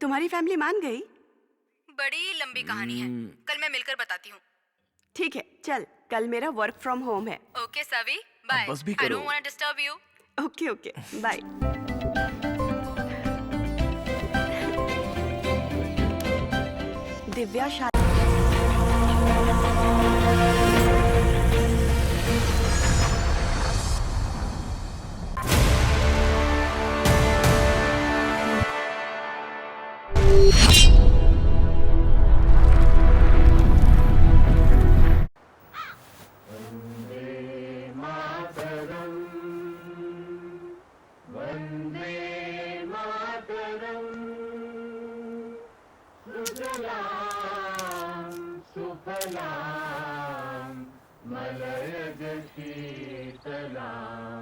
तुम्हारी फैमिली मान गई? बड़ी लंबी कहानी है, कल मैं मिलकर बताती हूँ। ठीक है, चल कल मेरा वर्क फ्रॉम होम है। Okay Savi, bye. बस भी आई करो। Don't want to disturb you. Okay okay, bye. Divya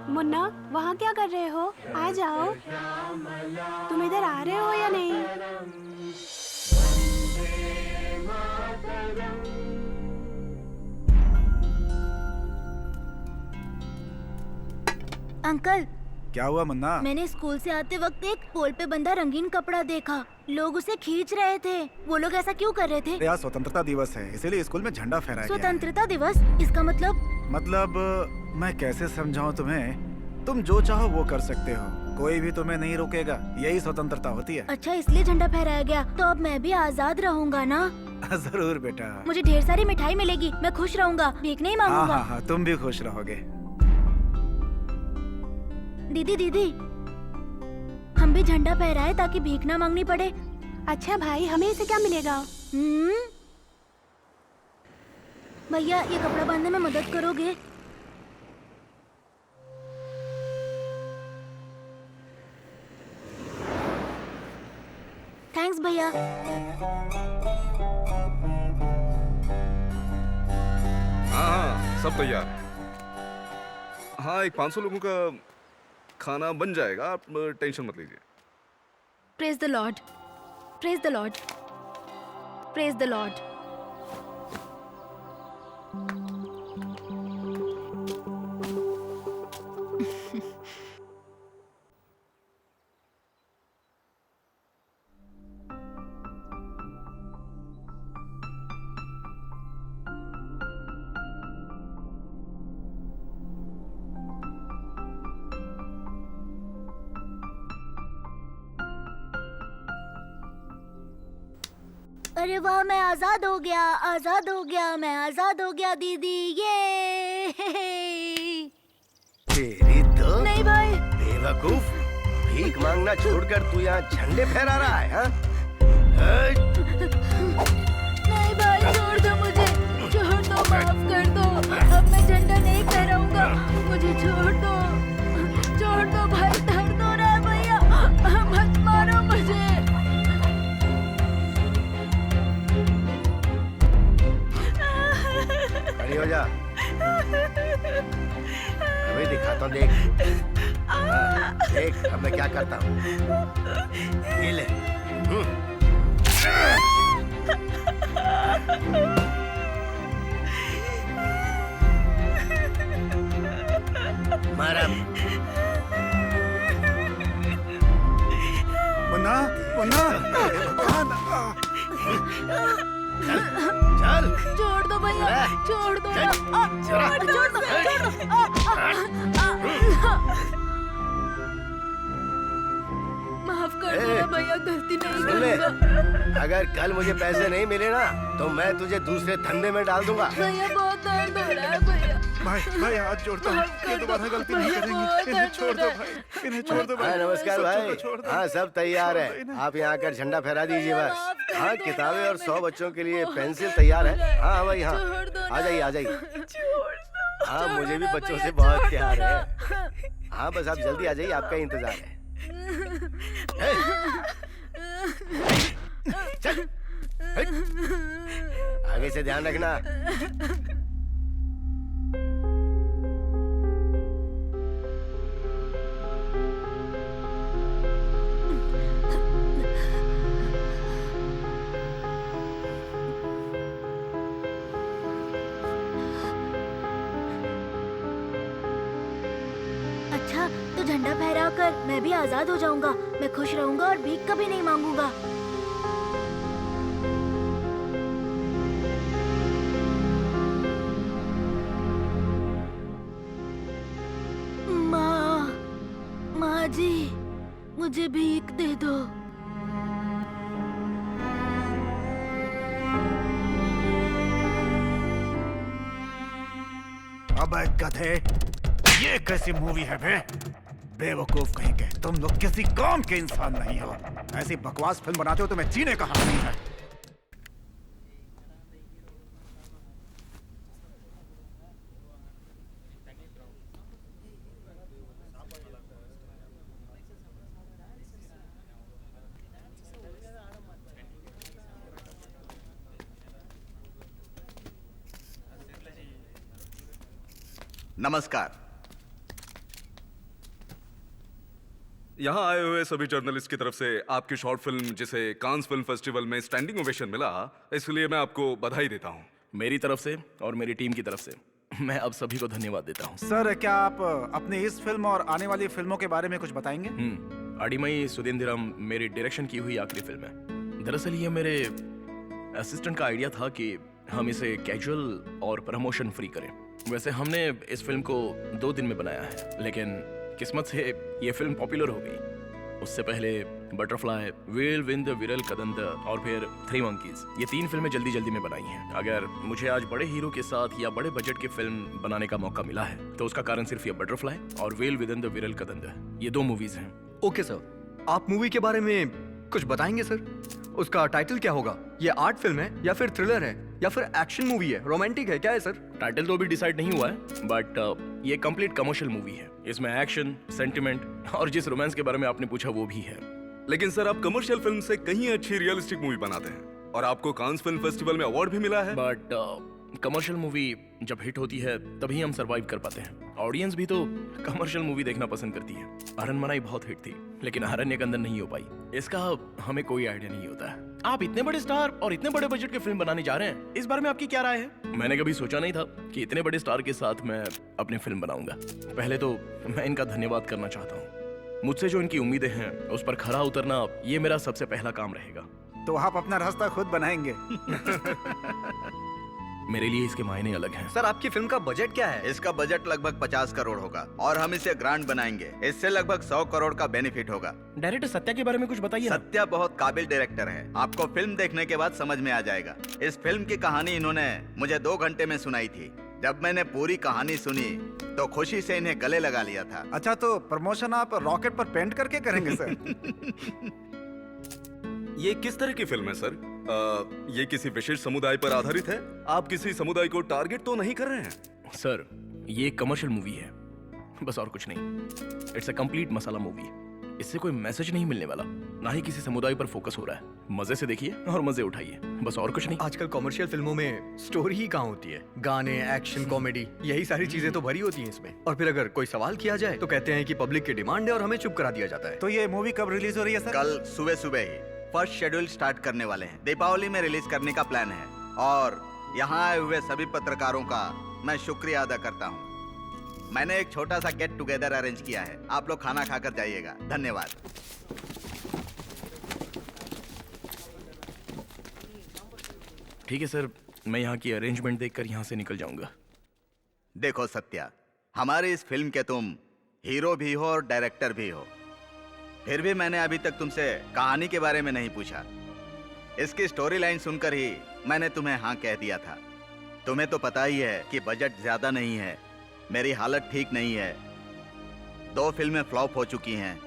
मुन्ना, वहाँ क्या कर रहे हो? आ जाओ। तुम इधर आ रहे हो या नहीं? अंकल, क्या हुआ मुन्ना? मैंने स्कूल से आते वक्त एक पोल पे बंधा रंगीन कपड़ा देखा। लोग उसे खींच रहे थे। वो लोग ऐसा क्यों कर रहे थे? आज स्वतंत्रता दिवस है, इसीलिए स्कूल में झंडा फहराया गया है। स्वतंत्रता दिवस? इसका मतलब मैं कैसे समझाऊं तुम्हें? तुम जो चाहो वो कर सकते हो, कोई भी तुम्हें नहीं रोकेगा। यही स्वतंत्रता होती है। अच्छा, इसलिए झंडा फहराया गया। तो अब मैं भी आजाद रहूंगा ना? जरूर बेटा। मुझे ढेर सारी मिठाई मिलेगी, मैं खुश रहूंगा, भीख नहीं मांगूंगा। हाँ, तुम भी खुश रहोगे। दीदी, हम भी झंडा फहराए ताकि भीख ना मांगनी पड़े। अच्छा भाई, हमें इसे क्या मिलेगा? भैया, ये कपड़ा बांधने में मदद करोगे? थैंक्स भैया। हाँ, सब तैयार। हाँ, एक 500 लोगों का खाना बन जाएगा, आप टेंशन मत लीजिए। Praise the Lord, praise the Lord, praise the Lord. अरे वाह, मैं आजाद हो गया, आजाद हो गया, मैं आजाद हो गया दीदी, ये। तेरी तो नहीं भाई। बेवकूफ, भीख मांगना छोड़कर तू यहाँ झंडे फहरा रहा है, हाँ? नहीं भाई, छोड़ दो मुझे, छोड़ दो, माफ कर दो। अब मैं झंडा नहीं फहराऊंगा, मुझे छोड़ दो भाई, दर्द हो रहा है भैया, मत मारो मुझे। खड़ी हो जा, अभी दिखाता हूँ, देख। देख अब मैं क्या करता हूँ। ये ले। मारा। मुन्ना, मुन्ना, चल। छोड़ दो भैया, छोड़ दो, छोड़ दो। माफ कर दो भैया, गलती नहीं करूंगा। अगर कल मुझे पैसे नहीं मिले ना, तो मैं तुझे दूसरे धंधे में डाल दूंगा। भैया, बहुत दर्द हो रहा है भैया। भाई हाथ जोड़ता हूँ, ये दोबारा गलती नहीं करेंगे। इन्हें छोड़ दो भाई, इन्हें छोड़ दो भाई। हाँ, नमस्कार भाई। हाँ, सब तैयार है, आप यहाँ आकर झंडा फहरा दीजिए बस। हाँ, किताबें और 100 बच्चों के लिए पेंसिल तैयार है। हाँ भाई, हाँ, आ जाइए, आ जाइए। हाँ, मुझे भी बच्चों से बहुत प्यार है। हाँ, बस आप जल्दी आ जाइए, आपका इंतजार है। चल, आगे से ध्यान रखना। अच्छा, तो झंडा फहरा कर मैं भी आजाद हो जाऊंगा। मैं खुश रहूंगा और भीख कभी नहीं मांगूंगा। मुझे भीख दे दो। अबे गधे, ये कैसी मूवी है बे? बेवकूफ कहीं के, तुम लोग किसी काम के इंसान नहीं हो। ऐसी बकवास फिल्म बनाते हो तुम्हें जीने का हक नहीं है। नमस्कार। यहाँ आए हुए सभी जर्नलिस्ट की तरफ से आपकी शॉर्ट फिल्म जिसे कांस फिल्म फेस्टिवल में स्टैंडिंग ओवेशन मिला, इसलिए मैं आपको बधाई देता हूँ। मेरी तरफ से और मेरी टीम की तरफ से मैं आप सभी को धन्यवाद देता हूँ। सर, क्या आप अपनी इस फिल्म और आने वाली फिल्मों के बारे में कुछ बताएंगे? अडिमई सुधींद्रम मेरी डायरेक्शन की हुई आखिरी फिल्म है। दरअसल ये मेरे असिस्टेंट का आइडिया था कि हम इसे कैजुअल और प्रमोशन फ्री करें। वैसे हमने इस फिल्म को 2 दिन में बनाया है, लेकिन किस्मत से ये फिल्म पॉपुलर हो गई। उससे पहले बटरफ्लाई, वेल विंद विरल कदंद और फिर 3 मंकीज, ये 3 फिल्में जल्दी जल्दी में बनाई हैं। अगर मुझे आज बड़े हीरो के साथ या बड़े बजट की फिल्म बनाने का मौका मिला है तो उसका कारण सिर्फ ये बटरफ्लाई और वेल विद विरल कदंद, ये 2 मूवीज हैं। ओके सर, आप मूवी के बारे में कुछ बताएंगे सर? उसका टाइटल क्या होगा? ये आर्ट फिल्म है या फिर थ्रिलर है या फिर एक्शन मूवी है, रोमांटिक है, क्या है सर? टाइटल तो अभी डिसाइड नहीं हुआ है, बट ये कंप्लीट कमर्शियल मूवी है। इसमें एक्शन, सेंटिमेंट और जिस रोमांस के बारे में आपने पूछा वो भी है। लेकिन सर, आप कमर्शियल फिल्म से कहीं अच्छी रियलिस्टिक मूवी बनाते हैं और आपको कांस फिल्म फेस्टिवल में अवार्ड भी मिला है। बट कमर्शियल मूवी जब हिट होती है तभी हम सरवाइव कर पाते हैं। ऑडियंस भी तो कमर्शियल मूवी देखना पसंद करती है। अरनमनाई बहुत हिट थी, लेकिन अरण्यकंदन नहीं हो पाई। इसका हमें कोई आइडिया नहीं होता है। आप इतने बड़े स्टार और इतने बड़े बजट की फिल्म बनाने जा रहे हैं, इस बारे में आपकी क्या राय है? मैंने कभी सोचा नहीं था कि इतने बड़े स्टार के साथ मैं अपनी फिल्म बनाऊंगा। पहले तो मैं इनका धन्यवाद करना चाहता हूँ। मुझसे जो इनकी उम्मीदें हैं उस पर खरा उतरना, ये मेरा सबसे पहला काम रहेगा। तो आप अपना रास्ता खुद बनाएंगे। मेरे लिए इसके मायने अलग हैं। सर, आपकी फिल्म का बजट क्या है? इसका बजट लगभग 50 करोड़ होगा और हम इसे ग्रांड बनाएंगे। इससे लगभग 100 करोड़ का बेनिफिट होगा। डायरेक्टर सत्या के बारे में कुछ बताइए ना। सत्या बहुत काबिल डायरेक्टर है, आपको फिल्म देखने के बाद समझ में आ जाएगा। इस फिल्म की कहानी इन्होंने मुझे 2 घंटे में सुनाई थी। जब मैंने पूरी कहानी सुनी तो खुशी से इन्हें गले लगा लिया था। अच्छा, तो प्रमोशन आप रॉकेट पर पेंट करके करेंगे सर? ये किस तरह की फिल्म है सर? ये किसी विशेष समुदाय पर आधारित है? आप किसी समुदाय को टारगेट तो नहीं कर रहे हैं? सर, ये कमर्शियल मूवी है, बस और कुछ नहीं। It's a complete masala movie. इससे कोई मैसेज नहीं मिलने वाला, ना ही किसी समुदाय पर फोकस हो रहा है। मजे से देखिए और मजे उठाइए, बस और कुछ नहीं। आजकल कमर्शियल फिल्मों में स्टोरी ही कहाँ होती है? गाने, एक्शन, कॉमेडी, यही सारी चीजें तो भरी होती हैं इसमें। और फिर अगर कोई सवाल किया जाए तो कहते हैं कि पब्लिक की डिमांड है और हमें चुप करा दिया जाता है। तो ये मूवी कब रिलीज हो रही है सर? कल सुबह सुबह ही फर्स्ट शेड्यूल स्टार्ट करने वाले हैं। दीपावली में रिलीज करने का प्लान है और यहाँ आए हुए सभी पत्रकारों का मैं शुक्रिया अदा करता हूँ। मैंने एक छोटा सा गेट टुगेदर अरेंज किया है, आप लोग खाना खाकर जाइएगा। धन्यवाद। ठीक है सर, मैं यहाँ की अरेंजमेंट देखकर यहाँ से निकल जाऊंगा। देखो सत्या, हमारी इस फिल्म के तुम हीरो भी हो और डायरेक्टर भी हो, फिर भी मैंने अभी तक तुमसे कहानी के बारे में नहीं पूछा। इसकी स्टोरी लाइन सुनकर ही मैंने तुम्हें हाँ कह दिया था। तुम्हें तो पता ही है कि बजट ज्यादा नहीं है, मेरी हालत ठीक नहीं है, 2 फिल्में फ्लॉप हो चुकी हैं।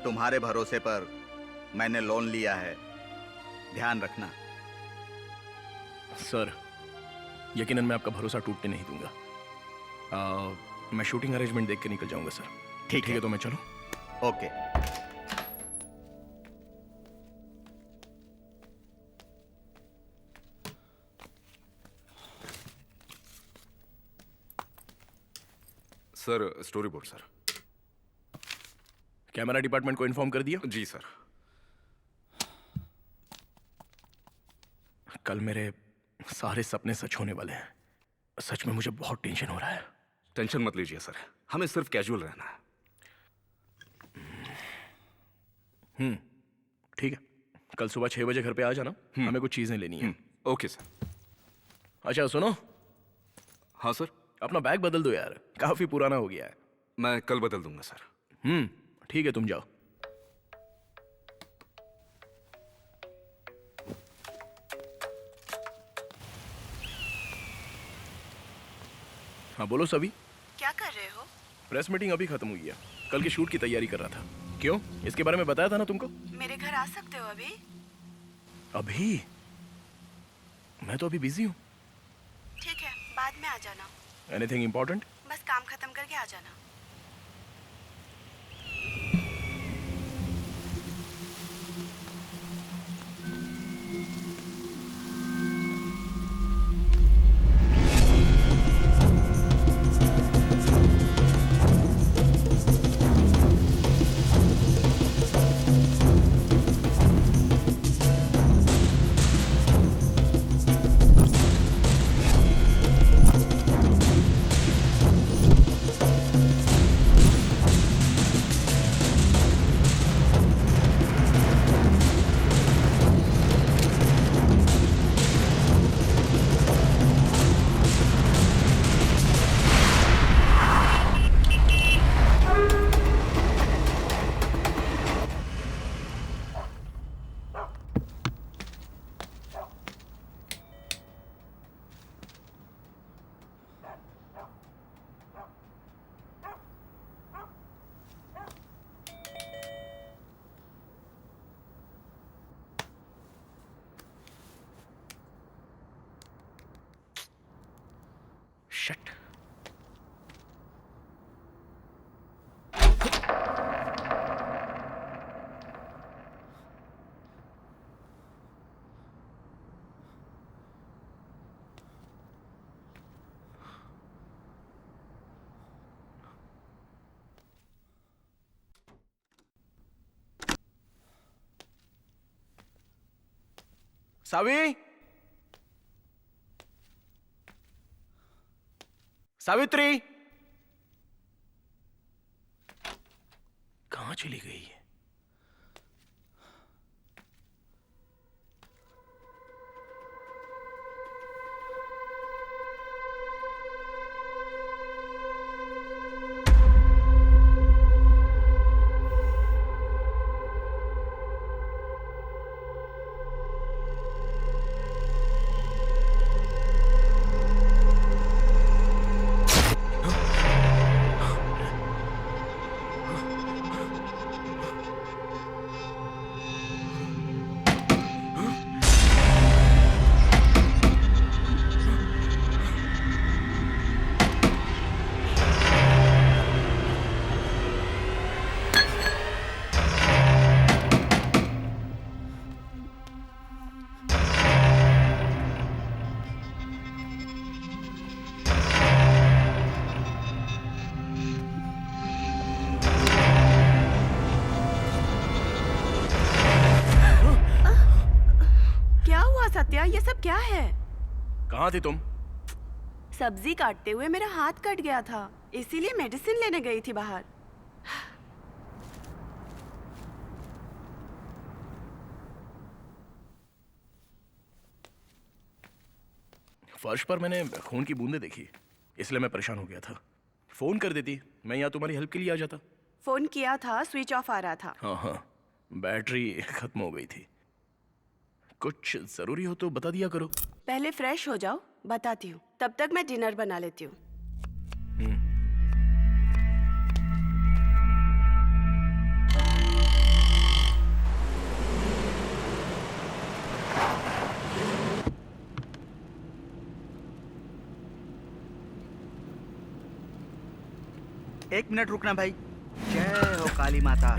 तुम्हारे भरोसे पर मैंने लोन लिया है, ध्यान रखना। सर, यकीनन मैं आपका भरोसा टूटने नहीं दूंगा। मैं शूटिंग अरेंजमेंट देख के निकल जाऊंगा सर। ठीक है, तो मैं चलूं? Okay. Sir, story board sir. Camera department को इन्फॉर्म कर दिया? जी सर। कल मेरे सारे सपने सच होने वाले हैं। सच में मुझे बहुत टेंशन हो रहा है। टेंशन मत लीजिए सर, हमें सिर्फ कैजुअल रहना है। ठीक है, कल सुबह 6 बजे घर पे आ जाना, हमें कुछ चीजें लेनी है। Okay sir. अच्छा सुनो, हाँ सर। अपना बैग बदल दो यार, काफी पुराना हो गया है। मैं कल बदल दूंगा सर। ठीक है, तुम जाओ। हाँ बोलो सभी। क्या कर रहे हो? प्रेस मीटिंग अभी खत्म हुई है, कल की शूट की तैयारी कर रहा था। क्यों, इसके बारे में बताया था ना तुमको? मेरे घर आ सकते हो अभी? अभी? मैं तो अभी बिजी हूँ। ठीक है, बाद में आ जाना। Anything important? बस काम खत्म करके आ जाना। Shit. सावी, सावित्री, कहाँ चली गई है? सत्या, ये सब क्या है? कहाँ थी तुम? सब्जी काटते हुए मेरा हाथ कट गया था, इसीलिए मेडिसिन लेने गई थी बाहर। फर्श पर मैंने खून की बूंदें देखी, इसलिए मैं परेशान हो गया था। फोन कर देती, मैं यहाँ तुम्हारी हेल्प के लिए आ जाता। फोन किया था, स्विच ऑफ आ रहा था। हाँ, बैटरी खत्म हो गई थी। कुछ जरूरी हो तो बता दिया करो। पहले फ्रेश हो जाओ, बताती हूँ। तब तक मैं डिनर बना लेती हूँ। एक मिनट रुकना भाई। जय हो काली माता।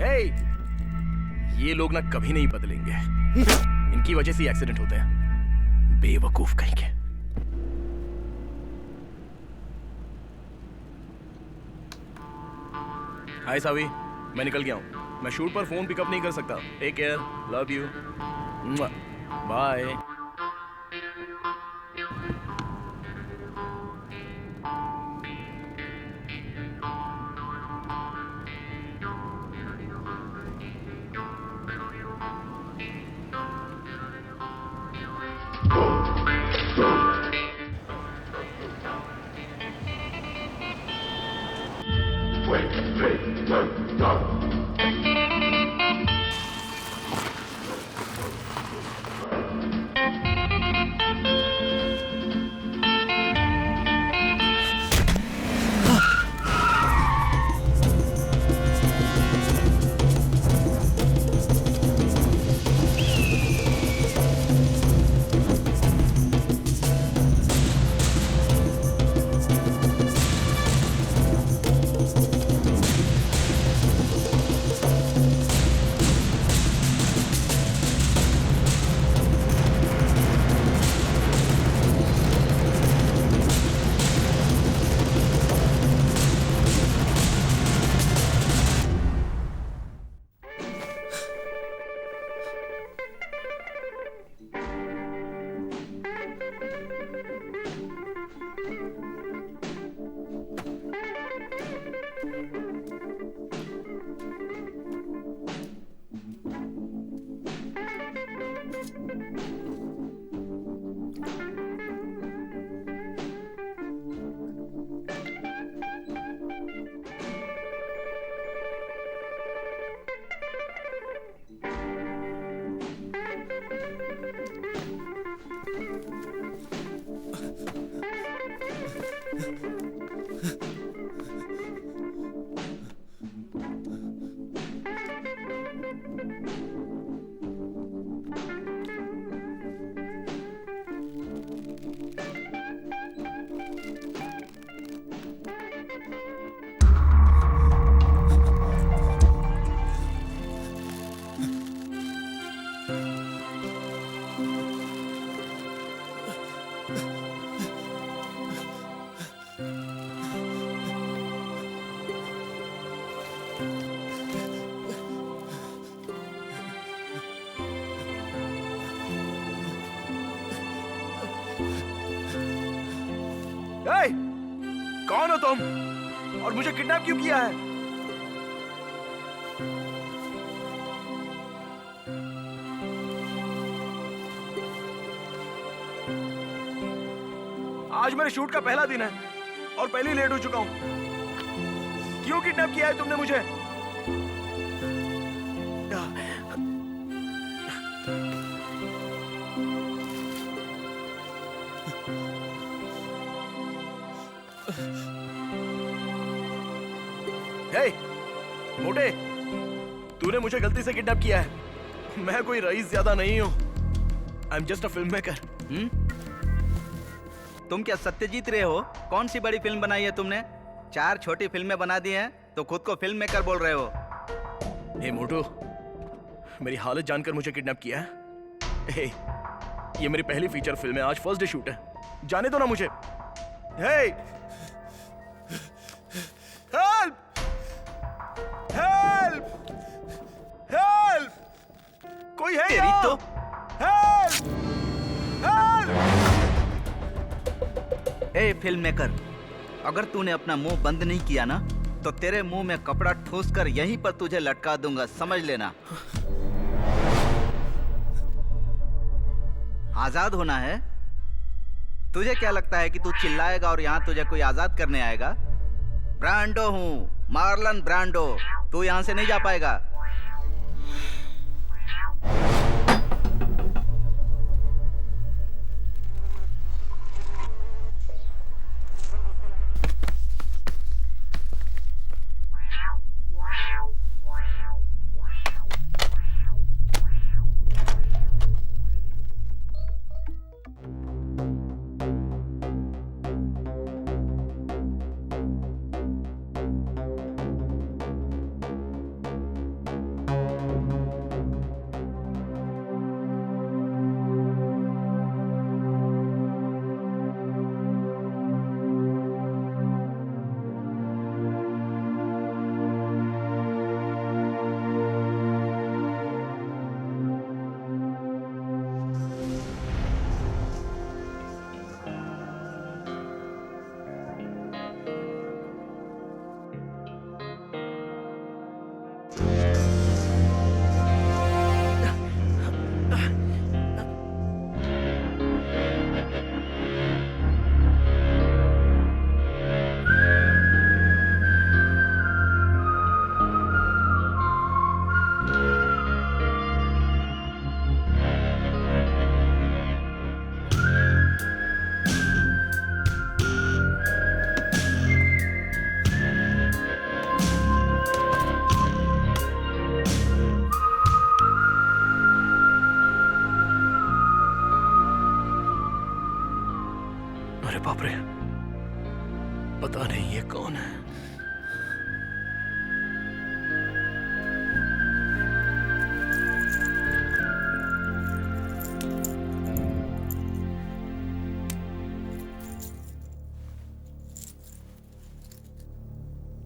ये लोग ना कभी नहीं बदलेंगे। इनकी वजह से एक्सीडेंट होते हैं, बेवकूफ कहीं के। हाय सावी, मैं निकल गया हूँ। मैं शूट पर फोन पिकअप नहीं कर सकता। Take care, love you, bye. Hey! कौन हो तुम और मुझे किडनैप क्यों किया है? आज मेरे शूट का पहला दिन है और पहले ही लेट हो चुका हूं। क्यों किडनैप किया है तुमने मुझे? हे, मोटे, तूने मुझे गलती से किडनैप किया है। मैं कोई रईस ज्यादा नहीं हूं। I am just a film maker. तुम क्या सत्यजीत रे हो? कौन सी बड़ी फिल्म बनाई है तुमने? 4 छोटी फिल्में बना दी हैं तो खुद को फिल्म मेकर बोल रहे हो। हे मोटू, मेरी हालत जानकर मुझे किडनैप किया है? हे, ये मेरी पहली फीचर फिल्म है। आज फर्स्ट डे शूट है। जाने दो ना मुझे। हे! हेल्प! हेल्प! हेल्प! कोई है तेरी यहाँ? तो हेल्प! हेल्प! ए फिल्म मेकर, अगर तूने अपना मुंह बंद नहीं किया ना तो तेरे मुंह में कपड़ा ठूस कर यहीं पर तुझे लटका दूंगा, समझ लेना। आजाद होना है? तुझे क्या लगता है कि तू चिल्लाएगा और यहाँ तुझे कोई आजाद करने आएगा? ब्रांडो हूँ, मार्लन ब्रांडो। तू यहाँ से नहीं जा पाएगा। अरे बाप रे, पता नहीं ये कौन है।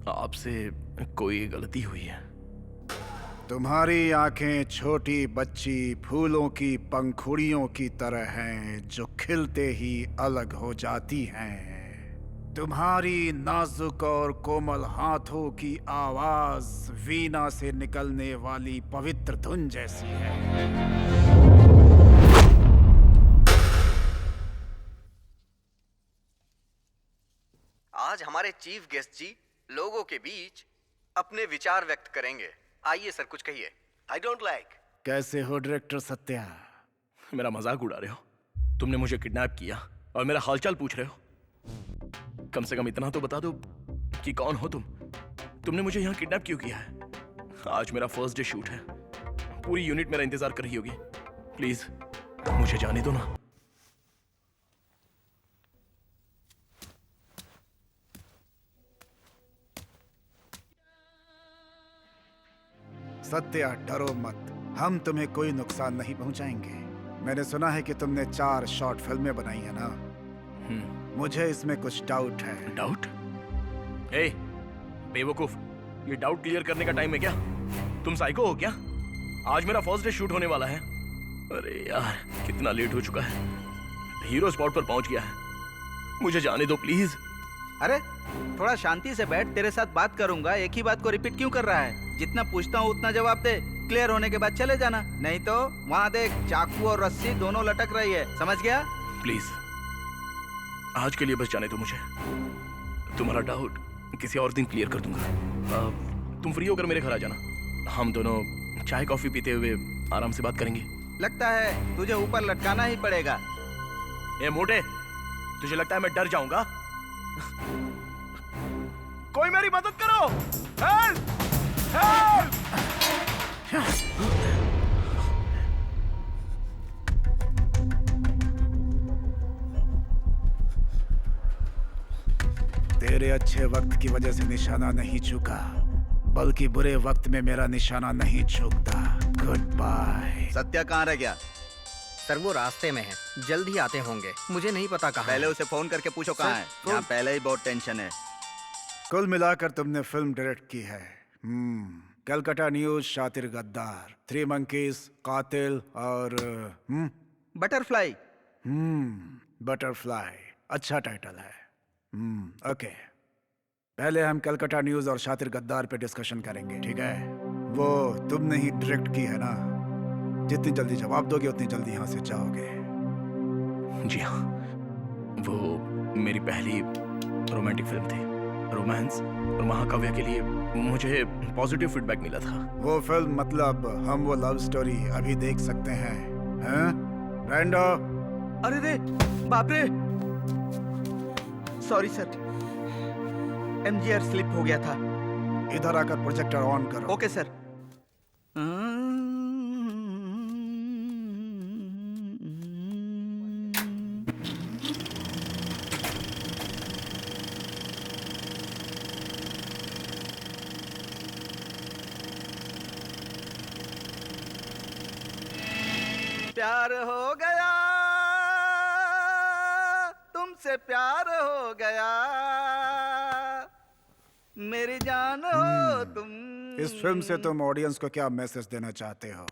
आपसे कोई गलती हुई है? तुम्हारी आंखें छोटी बच्ची फूलों की पंखुड़ियों की तरह हैं जो खिलते ही अलग हो जाती हैं। तुम्हारी नाजुक और कोमल हाथों की आवाज वीणा से निकलने वाली पवित्र धुन जैसी है। आज हमारे चीफ गेस्ट जी लोगों के बीच अपने विचार व्यक्त करेंगे। आइए सर, कुछ कहिए। I don't like. कैसे हो डायरेक्टर सत्या? मेरा मजाक उड़ा रहे हो? तुमने मुझे किडनैप किया और मेरा हालचाल पूछ रहे हो? कम से कम इतना तो बता दो कि कौन हो तुम? तुमने मुझे यहाँ किडनैप क्यों किया है? आज मेरा फर्स्ट डे शूट है, पूरी यूनिट मेरा इंतजार कर रही होगी। प्लीज मुझे जाने दो ना। सत्या, डरो मत, हम तुम्हें कोई नुकसान नहीं पहुंचाएंगे। मैंने सुना है कि तुमने 4 शॉर्ट फिल्में बनाई है ना? मुझे इसमें कुछ डाउट है। डाउट? ए, बेवकूफ, ये डाउट क्लियर करने का टाइम है क्या? तुम साइको हो क्या? आज मेरा फर्स्ट डे शूट होने वाला है। अरे यार, कितना लेट हो चुका है। हीरो स्पॉट पर पहुंच गया है। मुझे जाने दो प्लीज। अरे थोड़ा शांति से बैठ, तेरे साथ बात करूंगा। एक ही बात को रिपीट क्यों कर रहा है? जितना पूछता हूँ उतना जवाब दे। क्लियर होने के बाद चले जाना, नहीं तो वहाँ देख, चाकू और रस्सी दोनों लटक रही है, समझ गया? प्लीज आज के लिए बस जाने दो मुझे। तुम्हारा डाउट किसी और दिन क्लियर कर दूंगा। तुम फ्री होकर मेरे घर आ जाना, हम दोनों चाय कॉफी पीते हुए आराम से बात करेंगे। लगता है तुझे ऊपर लटकाना ही पड़ेगा। ए मोटे, तुझे लगता है मैं डर जाऊंगा? कोई मेरी मदद करो! हेल्प! हेल्प! तेरे अच्छे वक्त की वजह से निशाना नहीं झुका, बल्कि बुरे वक्त में मेरा निशाना नहीं झुकता। Good bye. सत्या कहाँ रह गया? सर वो रास्ते में है, जल्द ही आते होंगे। मुझे नहीं पता कहाँ पहले है। उसे फोन करके पूछो कहाँ है। यहाँ पहले ही बहुत टेंशन है। कुल मिलाकर तुमने फिल्म डायरेक्ट की है। कलकत्ता न्यूज, शातिर गद्दार, 3 मंकीज, कातिल और बटरफ्लाई। बटरफ्लाई, अच्छा टाइटल है। ओके, पहले हम कलकत्ता न्यूज और शातिर गद्दार पे डिस्कशन करेंगे, ठीक है? वो तुमने ही डायरेक्ट की है ना? जितनी जल्दी जवाब दोगे उतनी जल्दी यहाँ से जाओगे। जी हाँ, वो मेरी पहली रोमांटिक फिल्म थी। रोमांस और महाकाव्य के लिए मुझे पॉजिटिव फीडबैक मिला था। वो फिल्म मतलब हम वो लव स्टोरी अभी देख सकते हैं, हैं? ब्रांडो? अरे रे, बाप रे, सॉरी सर, एमजीआर स्लिप हो गया था। इधर आकर प्रोजेक्टर ऑन करो। Okay sir. प्यार हो गया, तुमसे प्यार हो गया, मेरी जान हो तुम। इस फिल्म से तुम ऑडियंस को क्या मैसेज देना चाहते हो?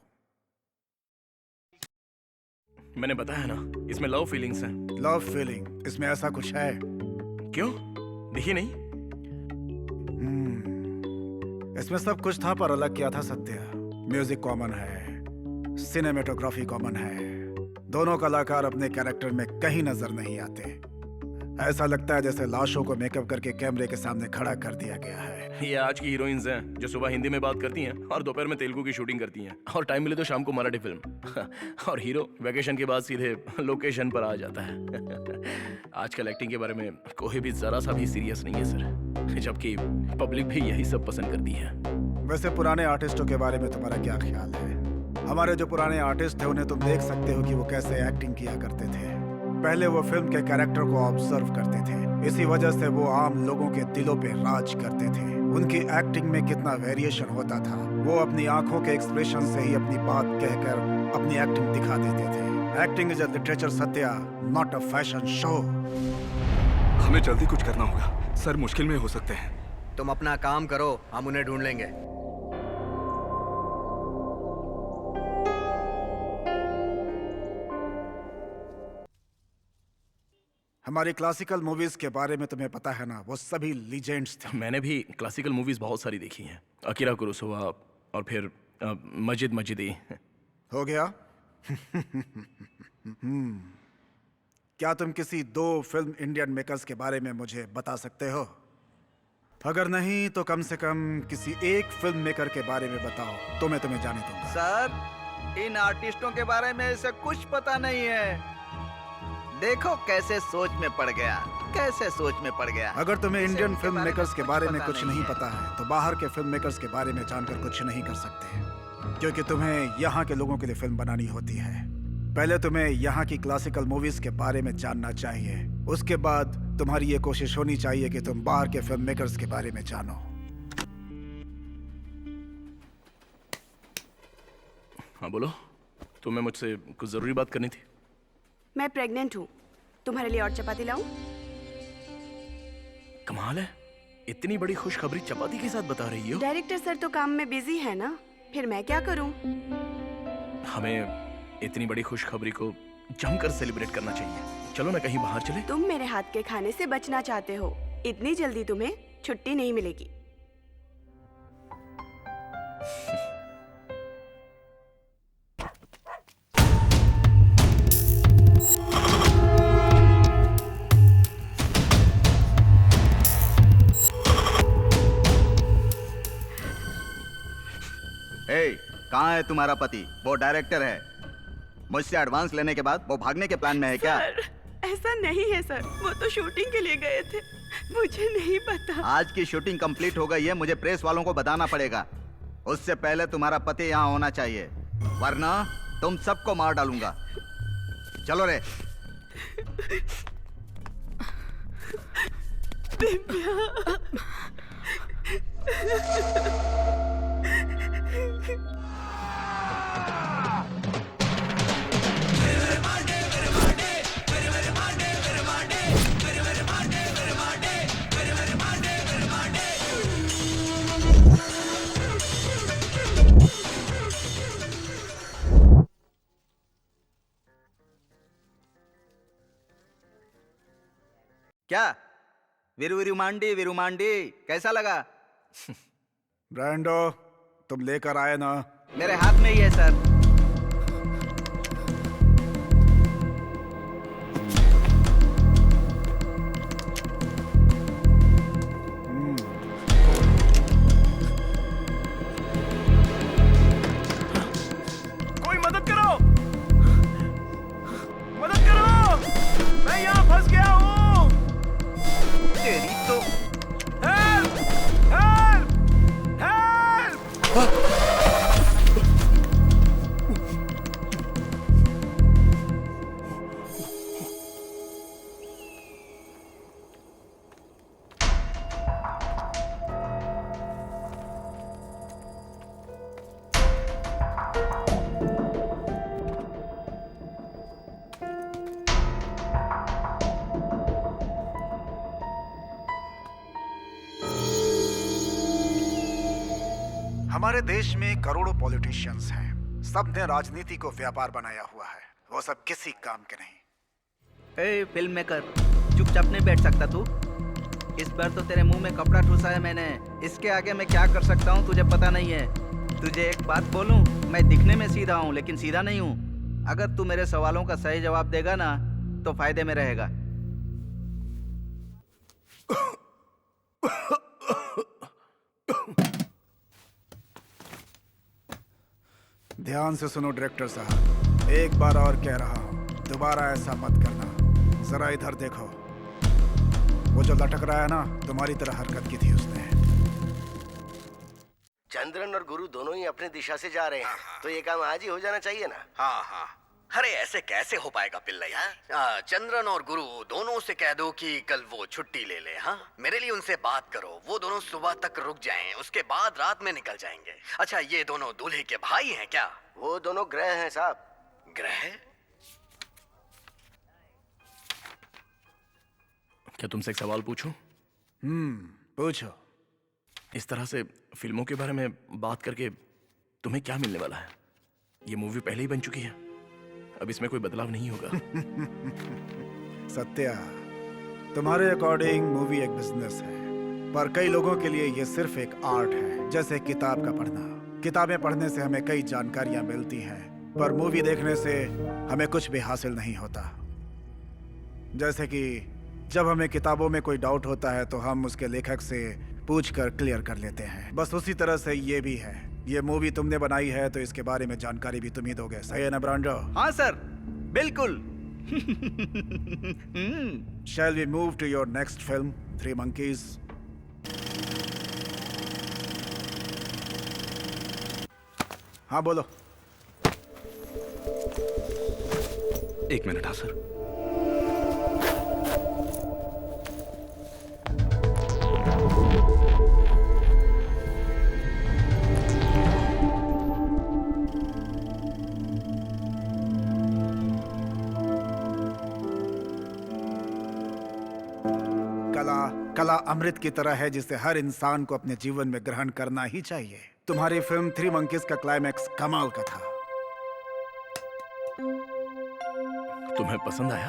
मैंने बताया ना, इसमें लव फीलिंग्स हैं। लव फीलिंग, इसमें ऐसा कुछ है? क्यों, दिखी नहीं? इसमें सब कुछ था पर अलग क्या था सत्या? म्यूजिक कॉमन है, सिनेमेटोग्राफी कॉमन है, दोनों कलाकार अपने कैरेक्टर में कहीं नजर नहीं आते। ऐसा लगता है जैसे लाशों को मेकअप करके कैमरे के सामने खड़ा कर दिया गया है। ये आज की हीरोइंस हैं जो सुबह हिंदी में बात करती हैं और दोपहर में तेलुगु की शूटिंग करती हैं, और टाइम मिले तो शाम को मराठी फिल्म। और हीरो वैकेशन के बाद सीधे लोकेशन पर आ जाता है। आजकल एक्टिंग के बारे में कोई भी जरा सा भी सीरियस नहीं है सर, जबकि पब्लिक भी यही सब पसंद करती है। वैसे पुराने आर्टिस्टों के बारे में तुम्हारा क्या ख्याल है? हमारे जो पुराने आर्टिस्ट थे उन्हें तुम देख सकते हो कि वो कैसे एक्टिंग किया करते थे। पहले वो फिल्म के कैरेक्टर को ऑब्जर्व करते थे, इसी वजह से वो आम लोगों के दिलों पे राज करते थे। उनकी एक्टिंग में कितना वेरिएशन होता था। वो अपनी आंखों के एक्सप्रेशन से ही अपनी बात कहकर अपनी एक्टिंग दिखा देते थे। Acting is a literature Satya, not a fashion show. हमें जल्दी कुछ करना होगा सर, मुश्किल में हो सकते हैं। तुम अपना काम करो, हम उन्हें ढूंढ लेंगे। हमारी क्लासिकल मूवीज के बारे में तुम्हें पता है ना, वो सभी लीजेंड्स थे। मैंने भी क्लासिकल मूवीज बहुत सारी देखी हैं, अकीरा कुरोसावा और फिर मजिद। हो गया? क्या तुम किसी 2 फिल्म इंडियन मेकर्स के बारे में मुझे बता सकते हो? अगर नहीं तो कम से कम किसी एक फिल्म मेकर के बारे में बताओ तो मैं तुम्हें जाने दूंगा। सर, इन आर्टिस्टों के बारे में इसे कुछ पता नहीं है। देखो कैसे सोच में पड़ गया, कैसे सोच में पड़ गया। अगर तुम्हें इसे इंडियन उनके फिल्म बारे में मेकर्स के बारे में पता कुछ नहीं पता है तो बाहर के फिल्म मेकर्स के बारे में जानकर कुछ नहीं कर सकते, क्योंकि तुम्हें यहाँ के लोगों के लिए फिल्म बनानी होती है। पहले तुम्हें यहाँ की क्लासिकल मूवीज के बारे में जानना चाहिए, उसके बाद तुम्हारी ये कोशिश होनी चाहिए कि तुम बाहर के फिल्म मेकर्स के बारे में जानो। हाँ बोलो, तुम्हें मुझसे कुछ जरूरी बात करनी थी। मैं प्रेग्नेंट हूँ, तुम्हारे लिए और चपाती लाऊं? कमाल है, इतनी बड़ी खुशखबरी चपाती के साथ बता रही हो। डायरेक्टर सर तो काम में बिजी है ना, फिर मैं क्या करूं? हमें इतनी बड़ी खुशखबरी को जमकर सेलिब्रेट करना चाहिए। चलो ना कहीं बाहर चले। तुम मेरे हाथ के खाने से बचना चाहते हो, इतनी जल्दी तुम्हें छुट्टी नहीं मिलेगी। कहाँ है तुम्हारा पति? वो डायरेक्टर है। मुझसे एडवांस लेने के बाद वो भागने के प्लान में है क्या? सर, ऐसा नहीं है सर, वो तो शूटिंग के लिए गए थे, मुझे नहीं पता। आज की शूटिंग कंप्लीट हो गई है, मुझे प्रेस वालों को बताना पड़ेगा। उससे पहले तुम्हारा पति यहाँ होना चाहिए, वरना तुम सबको मार डालूंगा। चलो रे। क्या विरुमांडी कैसा लगा? ब्रांडो, तुम लेकर आए ना? मेरे हाथ में ही है सर। कोई मदद करो, मदद करो, मैं यहाँ फंस गया हूँ। तेरी तो हेल्प, हेल्प, हेल्प। हमारे देश में करोड़ों पॉलिटिशियंस हैं, सबने राजनीति को व्यापार बनाया हुआ है, वो सब किसी काम के नहीं। ए फिल्म मेकर, चुपचाप नहीं बैठ सकता तू? इस बार तो तेरे मुंह में कपड़ा ठूसा है मैंने, इसके आगे मैं क्या कर सकता हूँ तुझे पता नहीं है। तुझे एक बात बोलूं, मैं दिखने में सीधा हूँ लेकिन सीधा नहीं हूँ। अगर तू मेरे सवालों का सही जवाब देगा ना तो फायदे में रहेगा। ध्यान से सुनो डायरेक्टर साहब, एक बार और कह रहा हूँ, दोबारा ऐसा मत करना। जरा इधर देखो, वो जो लटक रहा है ना, तुम्हारी तरह हरकत की थी उसने। चंद्रन और गुरु दोनों ही अपनी दिशा से जा रहे हैं, तो ये काम आज ही हो जाना चाहिए ना? हाँ हाँ, अरे ऐसे कैसे हो पाएगा पिल्लैया? चंद्रन और गुरु दोनों से कह दो कि कल वो छुट्टी ले ले। हाँ, मेरे लिए उनसे बात करो, वो दोनों सुबह तक रुक जाएं, उसके बाद रात में निकल जाएंगे। अच्छा, ये दोनों दूल्हे के भाई हैं क्या? वो दोनों ग्रह हैं साहब। ग्रह? क्या तुमसे एक सवाल पूछूं? पूछो। इस तरह से फिल्मों के बारे में बात करके तुम्हें क्या मिलने वाला है? ये मूवी पहले ही बन चुकी है, अब इसमें कोई बदलाव नहीं होगा। सत्या, तुम्हारे अकॉर्डिंग मूवी एक बिजनेस है, पर कई लोगों के लिए ये सिर्फ एक आर्ट है, जैसे किताब का पढ़ना। किताबें पढ़ने से हमें कई जानकारियां मिलती हैं, पर मूवी देखने से हमें कुछ भी हासिल नहीं होता। जैसे कि जब हमें किताबों में कोई डाउट होता है तो हम उसके लेखक से पूछकर क्लियर कर लेते हैं। बस उसी तरह से ये भी है। ये मूवी तुमने बनाई है तो इसके बारे में जानकारी भी तुम ही दोगे, सही है ना ब्रांडो? हाँ सर, बिल्कुल। Shall we move to your next film, Three Monkeys? हाँ बोलो। एक मिनट। हाँ सर। कला अमृत की तरह है जिसे हर इंसान को अपने जीवन में ग्रहण करना ही चाहिए। तुम्हारी फिल्म थ्री मंकीज का क्लाइमैक्स कमाल का था। तुम्हें पसंद आया?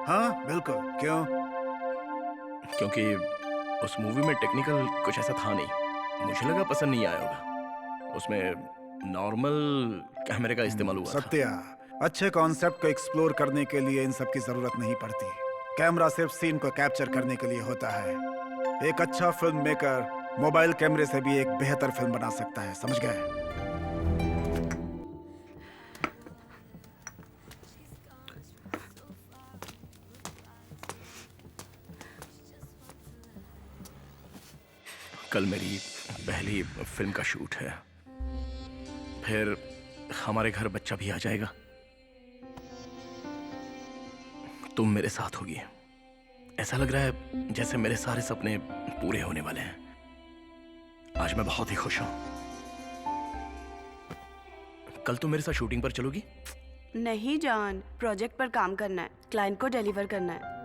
हाँ बिल्कुल। क्यों? क्योंकि उस मूवी में टेक्निकल कुछ ऐसा था नहीं। मुझे लगा पसंद नहीं आया होगा। उसमें नॉर्मल कैमरे का इस्तेमाल हुआ था। सत्या, अच्छे कॉन्सेप्ट को एक्सप्लोर करने के लिए इन सब की जरूरत नहीं पड़ती। कैमरा सिर्फ सीन को कैप्चर करने के लिए होता है। एक अच्छा फिल्म मेकर मोबाइल कैमरे से भी एक बेहतर फिल्म बना सकता है, समझ गए? कल मेरी पहली फिल्म का शूट है। फिर हमारे घर बच्चा भी आ जाएगा। तुम मेरे साथ होगी। ऐसा लग रहा है जैसे मेरे सारे सपने पूरे होने वाले हैं। आज मैं बहुत ही खुश हूं। कल तुम मेरे साथ शूटिंग पर चलोगी? नहीं जान, प्रोजेक्ट पर काम करना है, क्लाइंट को डिलीवर करना है।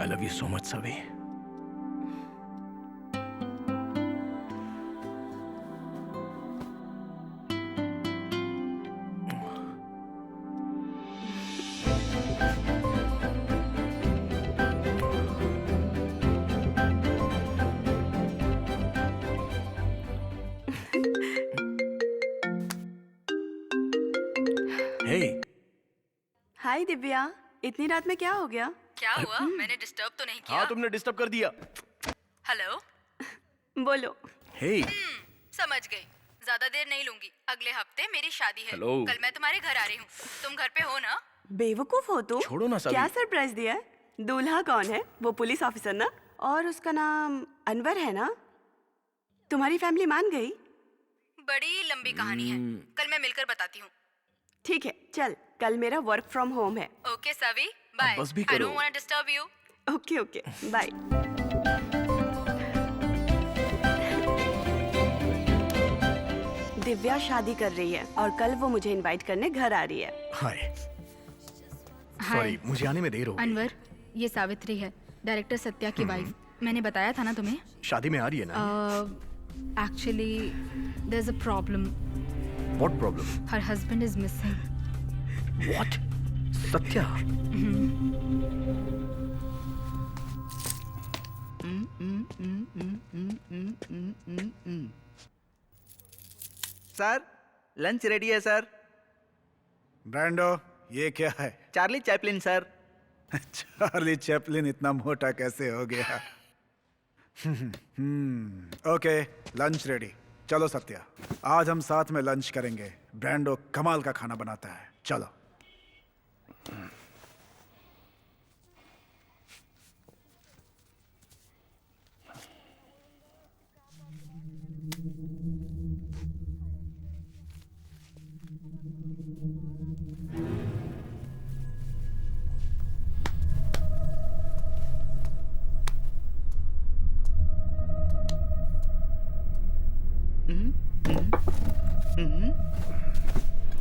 I love you so much, Savi. Hey. हाय दिव्या, इतनी रात में क्या हो गया? क्या हुआ? मैंने डिस्टर्ब तो नहीं किया? हाँ, तुमने डिस्टर्ब कर दिया। हेलो। बोलो। Hey. समझ गई। ज्यादा देर नहीं लूंगी। अगले हफ्ते मेरी शादी है। Hello. कल मैं तुम्हारे घर आ रही हूँ। तुम घर पे हो ना? बेवकूफ हो तुम। छोड़ो ना सभी। क्या सरप्राइज दिया है? दूल्हा कौन है? वो पुलिस ऑफिसर ना? और उसका नाम अनवर है ना? तुम्हारी फैमिली मान गई? बड़ी लंबी कहानी है। कल मैं मिलकर बताती हूँ। ठीक है, चल। कल मेरा वर्क फ्रॉम होम है। Okay Savi, bye. बस भी आई करो। Don't want to disturb you. Okay okay, bye. Divya शादी कर रही है और कल वो मुझे इनवाइट करने घर आ रही है। हाय। सॉरी, मुझे आने में देर हो गई। अनवर, ये सावित्री है, डायरेक्टर सत्या की वाइफ। मैंने बताया था ना तुम्हें। शादी में आ रही है ना? Actually there is a problem. What problem? Her husband is missing. What? Satya? Sir, lunch ready है सर। ब्रांडो, ये क्या है? Charlie Chaplin sir. Charlie Chaplin इतना मोटा कैसे हो गया? Okay, lunch ready. चलो सत्या, आज हम साथ में लंच करेंगे। ब्रांडो कमाल का खाना बनाता है। चलो।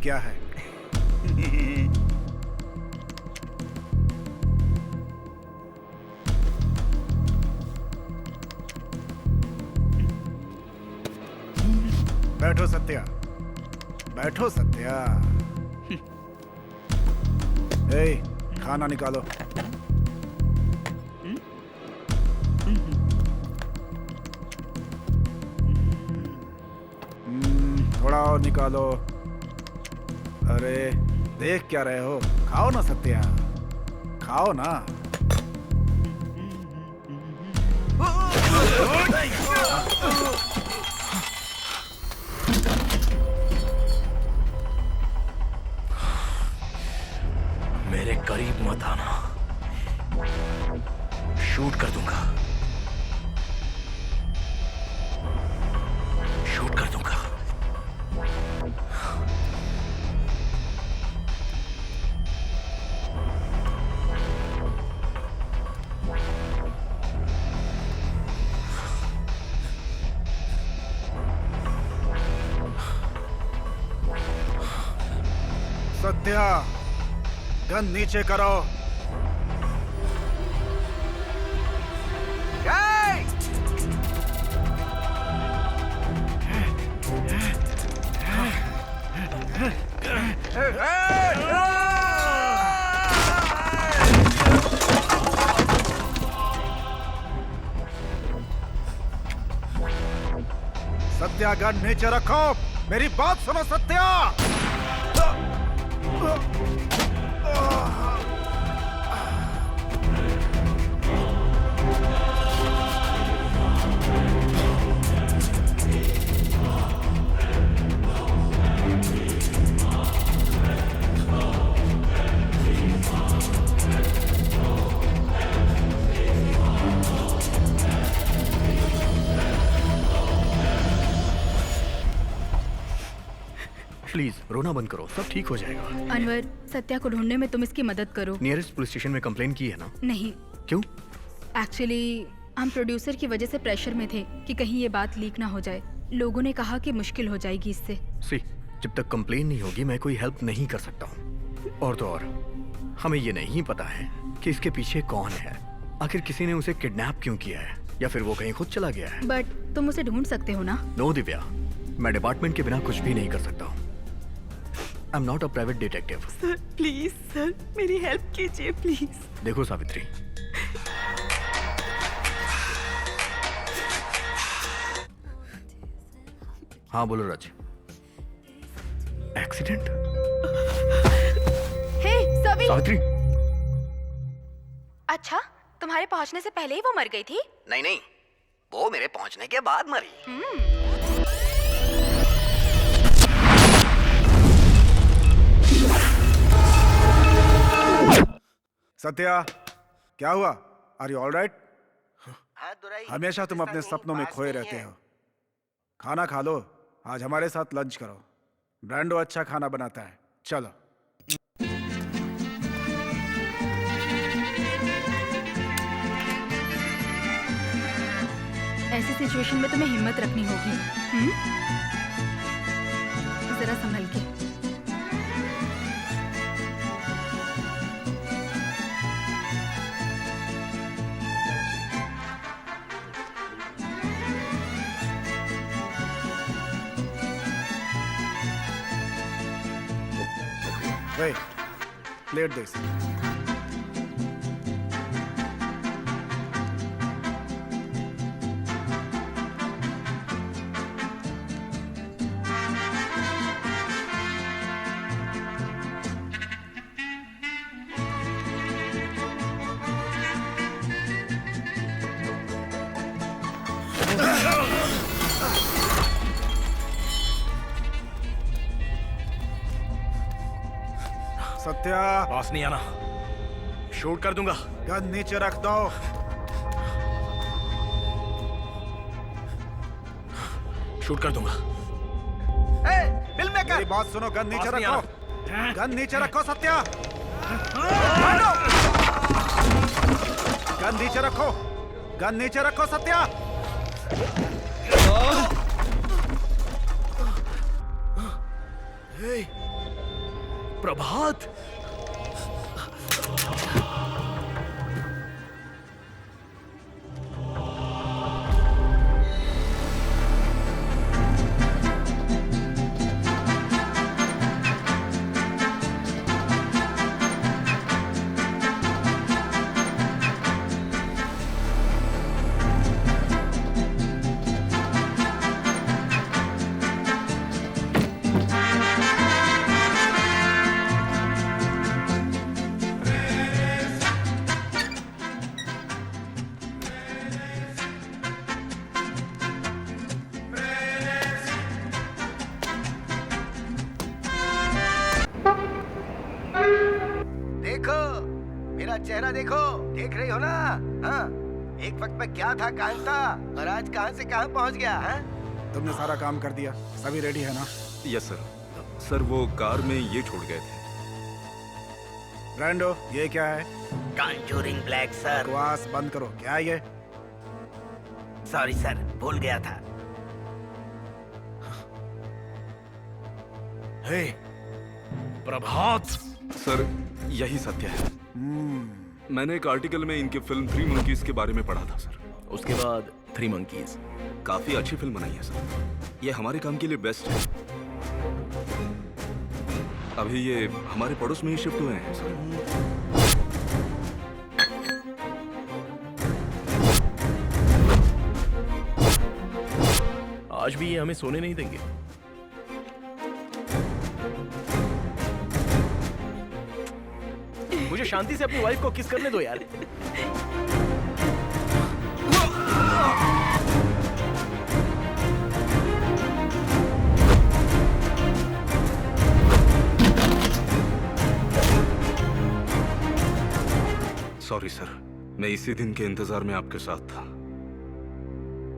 क्या है? बैठो सत्या, बैठो सत्या। ए, खाना निकालो। निकालो निकालो। अरे देख क्या रहे हो, खाओ ना सत्या, खाओ ना। मेरे करीब मत आना, शूट कर दूंगा, शूट कर दूंगा। सत्या, गन नीचे करो। सत्या, गन नीचे रखो, मेरी बात सुनो सत्या। प्लीज रोना बंद करो, सब ठीक हो जाएगा। अनवर, सत्या को ढूंढने में तुम इसकी मदद करो। नियरेस्ट पुलिस स्टेशन में कंप्लेन की है ना? नहीं। क्यों? एक्चुअली हम प्रोड्यूसर की वजह से प्रेशर में थे कि कहीं ये बात लीक ना हो जाए। लोगों ने कहा कि मुश्किल हो जाएगी इससे। सी, जब तक कंप्लेन नहीं होगी मैं कोई हेल्प नहीं कर सकता हूँ। और तो और हमें ये नहीं पता है कि इसके पीछे कौन है। आखिर किसी ने उसे किडनैप क्यों किया है, या फिर वो कहीं खुद चला गया है। बट तुम उसे ढूंढ सकते हो ना? नो दिव्या, मैं डिपार्टमेंट के बिना कुछ भी नहीं कर सकता हूँ। I am not a private detective. Sir please, sir मेरी हेल्प कीजिए प्लीज। देखो सावित्री, हाँ बोलो राज। एक्सीडेंट? हे सभी! सावित्री! अच्छा, तुम्हारे पहुंचने से पहले ही वो मर गई थी? नहीं नहीं, वो मेरे पहुंचने के बाद मरी। सत्या, क्या हुआ? Are you all right? हमेशा तुम अपने सपनों में खोए रहते हो। खाना खा लो, आज हमारे साथ लंच करो। ब्रांडो अच्छा खाना बनाता है, चलो। ऐसी सिचुएशन में तुम्हें हिम्मत रखनी होगी। जरा संभल के। Hey, plate this. सत्या, पास नहीं आना, शूट कर दूंगा। गन नीचे रख दो। शूट कर दूंगा। मेरी बात सुनो, गन नीचे रखो। गन नीचे रखो सत्या। गन नीचे रखो, गन नीचे रखो सत्या। प्रभात, जरा देखो, देख रही हो ना? हाँ, एक वक्त में क्या था, कहाँ था, और आज कहाँ से कहाँ पहुँच गया? हाँ? तुमने सारा काम कर दिया, सभी रेडी है ना? Yes sir. सर वो कार में ये छोड़ गए थे। ब्रांडो, ये क्या है? Conjuring black sir. बकवास बंद करो, क्या है ये? सॉरी सर, भूल गया था। हे प्रभात। सर यही सत्य है। मैंने एक आर्टिकल में इनके फिल्म 3 मंकीज के बारे में पढ़ा था सर। उसके बाद 3 मंकीज काफी अच्छी फिल्म बनाई है सर। ये हमारे काम के लिए बेस्ट है। अभी ये हमारे पड़ोस में ही शिफ्ट हुए हैं सर। आज भी ये हमें सोने नहीं देंगे। मुझे शांति से अपनी वाइफ को किस करने दो यार। सॉरी सर, मैं इसी दिन के इंतजार में आपके साथ था,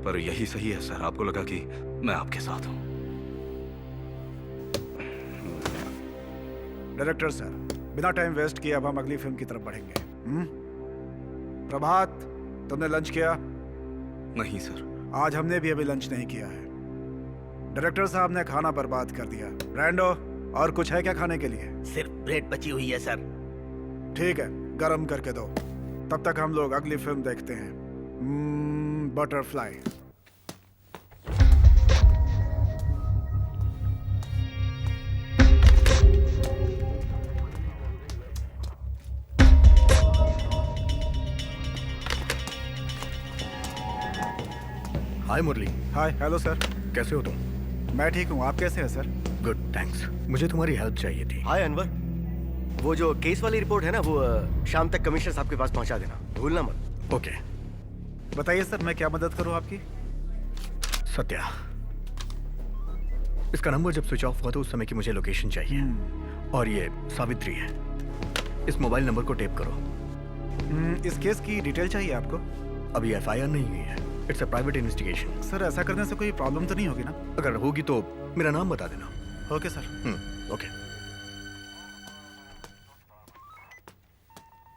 पर यही सही है सर। आपको लगा कि मैं आपके साथ हूं। डायरेक्टर सर, बिना टाइम वेस्ट किए अब हम अगली फिल्म की तरफ बढ़ेंगे। प्रभात, तुमने लंच किया? नहीं सर। आज हमने भी अभी लंच नहीं किया है। डायरेक्टर साहब ने खाना बर्बाद कर दिया। ब्रांडो, और कुछ है क्या खाने के लिए? सिर्फ ब्रेड बची हुई है सर। ठीक है, गरम करके दो। तब तक हम लोग अगली फिल्म देखते हैं, बटरफ्लाई। हाय मुरली। हाय, हेलो सर। कैसे हो तुम? मैं ठीक हूँ, आप कैसे हैं सर? Good, thanks. मुझे तुम्हारी हेल्प चाहिए थी। हाय अनवर, वो जो केस वाली रिपोर्ट है ना, वो शाम तक कमिश्नर साहब के पास पहुंचा देना, भूलना मत। ओके। बताइए सर, मैं क्या मदद करूँ आपकी? सत्या, इसका नंबर जब स्विच ऑफ हुआ तो उस समय की मुझे लोकेशन चाहिए। और ये सावित्री है। इस मोबाइल नंबर को टेप करो। इस केस की डिटेल चाहिए आपको? अभी एफआईआर नहीं हुई है, it's a private investigation. Sir, ऐसा करने से कोई प्रॉब्लम तो नहीं होगी ना? अगर होगी तो मेरा नाम बता देना। Okay sir. ओके।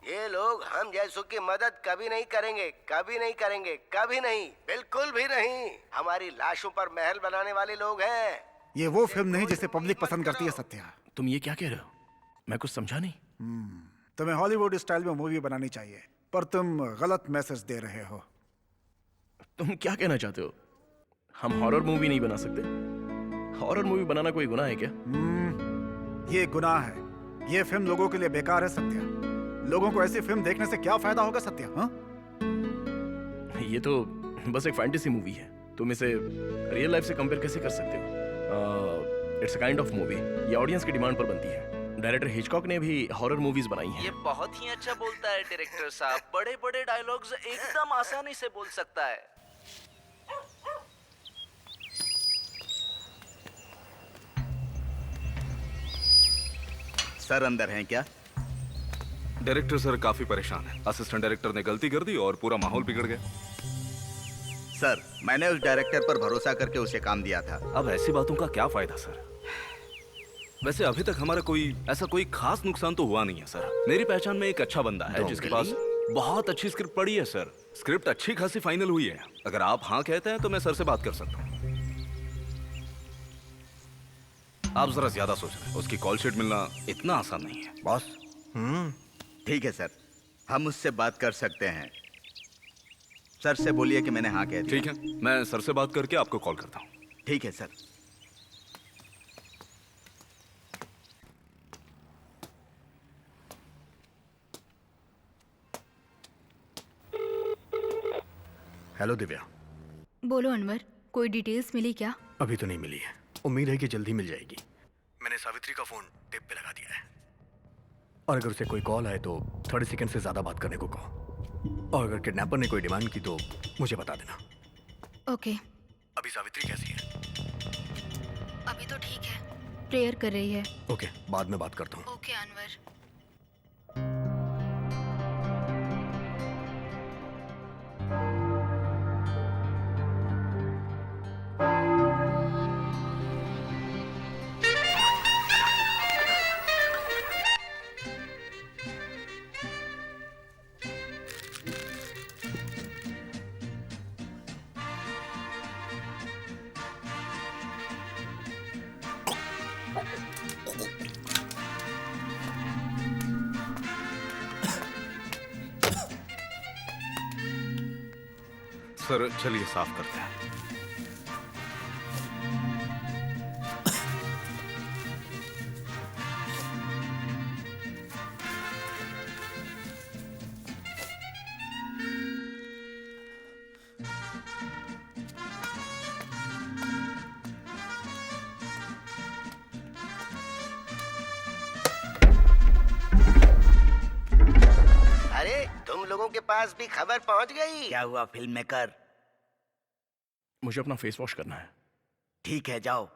ये लोग हम जैसों की मदद कभी नहीं करेंगे, कभी नहीं करेंगे, कभी नहीं, बिल्कुल भी नहीं। हमारी लाशों पर महल बनाने वाले लोग हैं। ये वो फिल्म नहीं जिसे पब्लिक पसंद करती है सत्या। तुम ये क्या कह रहे हो? मैं कुछ समझा नहीं। तुम्हें हॉलीवुड स्टाइल में मूवी बनानी चाहिए, पर तुम गलत मैसेज दे रहे हो। तुम क्या कहना चाहते हो? हम हॉरर मूवी नहीं बना सकते? हॉरर मूवी बनाना कोई गुनाह है क्या? ये गुनाह है। ये फिल्म लोगों के लिए बेकार है सत्या। लोगों को ऐसी फिल्म देखने से क्या फायदा होगा सत्या? हाँ? ये तो बस एक फैंटेसी मूवी है। तुम इसे रियल लाइफ से कंपेयर कैसे कर सकते हो? It's a kind of movie. ये ऑडियंस की डिमांड पर बनती है। डायरेक्टर हिचकॉक ने भी हॉरर मूवीज बनाई हैं। ये बहुत ही अच्छा बोलता है डायरेक्टर साहब। बड़े बड़े डायलॉग्स एकदम आसानी से बोल सकता है। सर अंदर हैं क्या? डायरेक्टर सर काफी परेशान है। असिस्टेंट डायरेक्टर ने गलती कर दी और पूरा माहौल बिगड़ गया। सर, मैंने उस डायरेक्टर पर भरोसा करके उसे काम दिया था। अब ऐसी बातों का क्या फायदा सर? वैसे अभी तक हमारा ऐसा कोई खास नुकसान तो हुआ नहीं है सर। मेरी पहचान में एक अच्छा बंदा है जिसके पास बहुत अच्छी स्क्रिप्ट पड़ी है सर। स्क्रिप्ट अच्छी खासी फाइनल हुई है। अगर आप हाँ कहते हैं तो मैं सर से बात कर सकता हूँ। आप जरा ज्यादा सोच रहे हैं। उसकी कॉल शीट मिलना इतना आसान नहीं है बॉस। ठीक है सर, हम उससे बात कर सकते हैं। सर से बोलिए कि मैंने हाँ कह दिया। ठीक है, मैं सर से बात करके आपको कॉल करता हूँ। ठीक है सर। हेलो दिव्या। बोलो अनवर, कोई डिटेल्स मिली क्या? अभी तो नहीं मिली है, उम्मीद है कि जल्दी मिल जाएगी। मैंने सावित्री का फोन टेप पे लगा दिया है, और अगर उसे कोई कॉल आए तो 30 सेकंड से ज्यादा बात करने को कहो। और अगर किडनैपर ने कोई डिमांड की तो मुझे बता देना। ओके। अभी सावित्री कैसी है? अभी तो ठीक है, प्रेयर कर रही है। ओके, बाद में बात करता हूँ। ओके अनवर। सर चलिए साफ करते हैं। अरे तुम लोगों के पास भी खबर पहुंच गई? क्या हुआ फिल्म मेकर? मुझे अपना फेस वॉश करना है। ठीक है जाओ।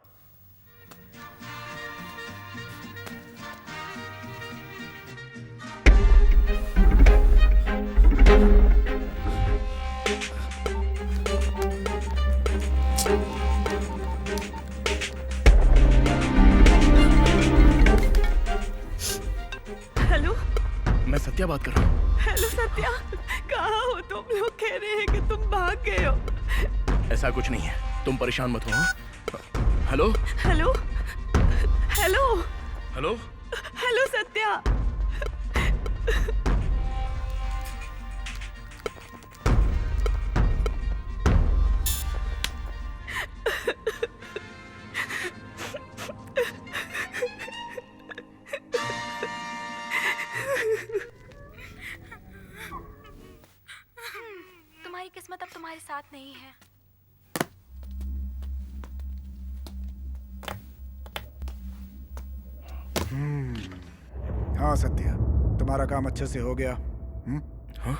हेलो मैं सत्या बात कर रहा हूँ। हेलो सत्या, कहाँ हो तुम? लोग कह रहे हैं कि तुम भाग गए हो। ऐसा कुछ नहीं है, तुम परेशान मत हो। हाँ? Hello hello hello hello hello Satya. तुम्हारी किस्मत अब तुम्हारे साथ नहीं है। हाँ सत्या, तुम्हारा काम अच्छे से हो गया। हाँ?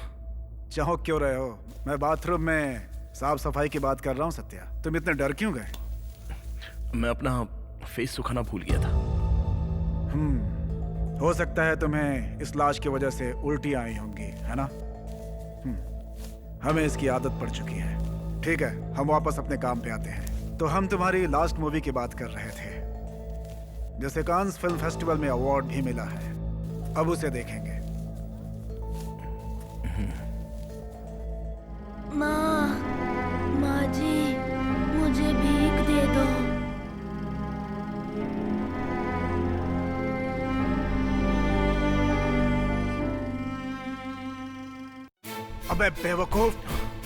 चाहो क्यों रहे हो? मैं बाथरूम में साफ सफाई की बात कर रहा हूँ सत्या। तुम इतने डर क्यों गए? मैं अपना फेस सुखाना भूल गया था। हो सकता है तुम्हें इस लाश की वजह से उल्टी आई होंगी, है ना? हमें इसकी आदत पड़ चुकी है। ठीक है, हम वापस अपने काम पे आते हैं। तो हम तुम्हारी लास्ट मूवी की बात कर रहे थे, जैसे कांस फिल्म फेस्टिवल में अवार्ड भी मिला है। अब उसे देखेंगे। माँ जी, मुझे भीख दे दो। अबे बेवकूफ,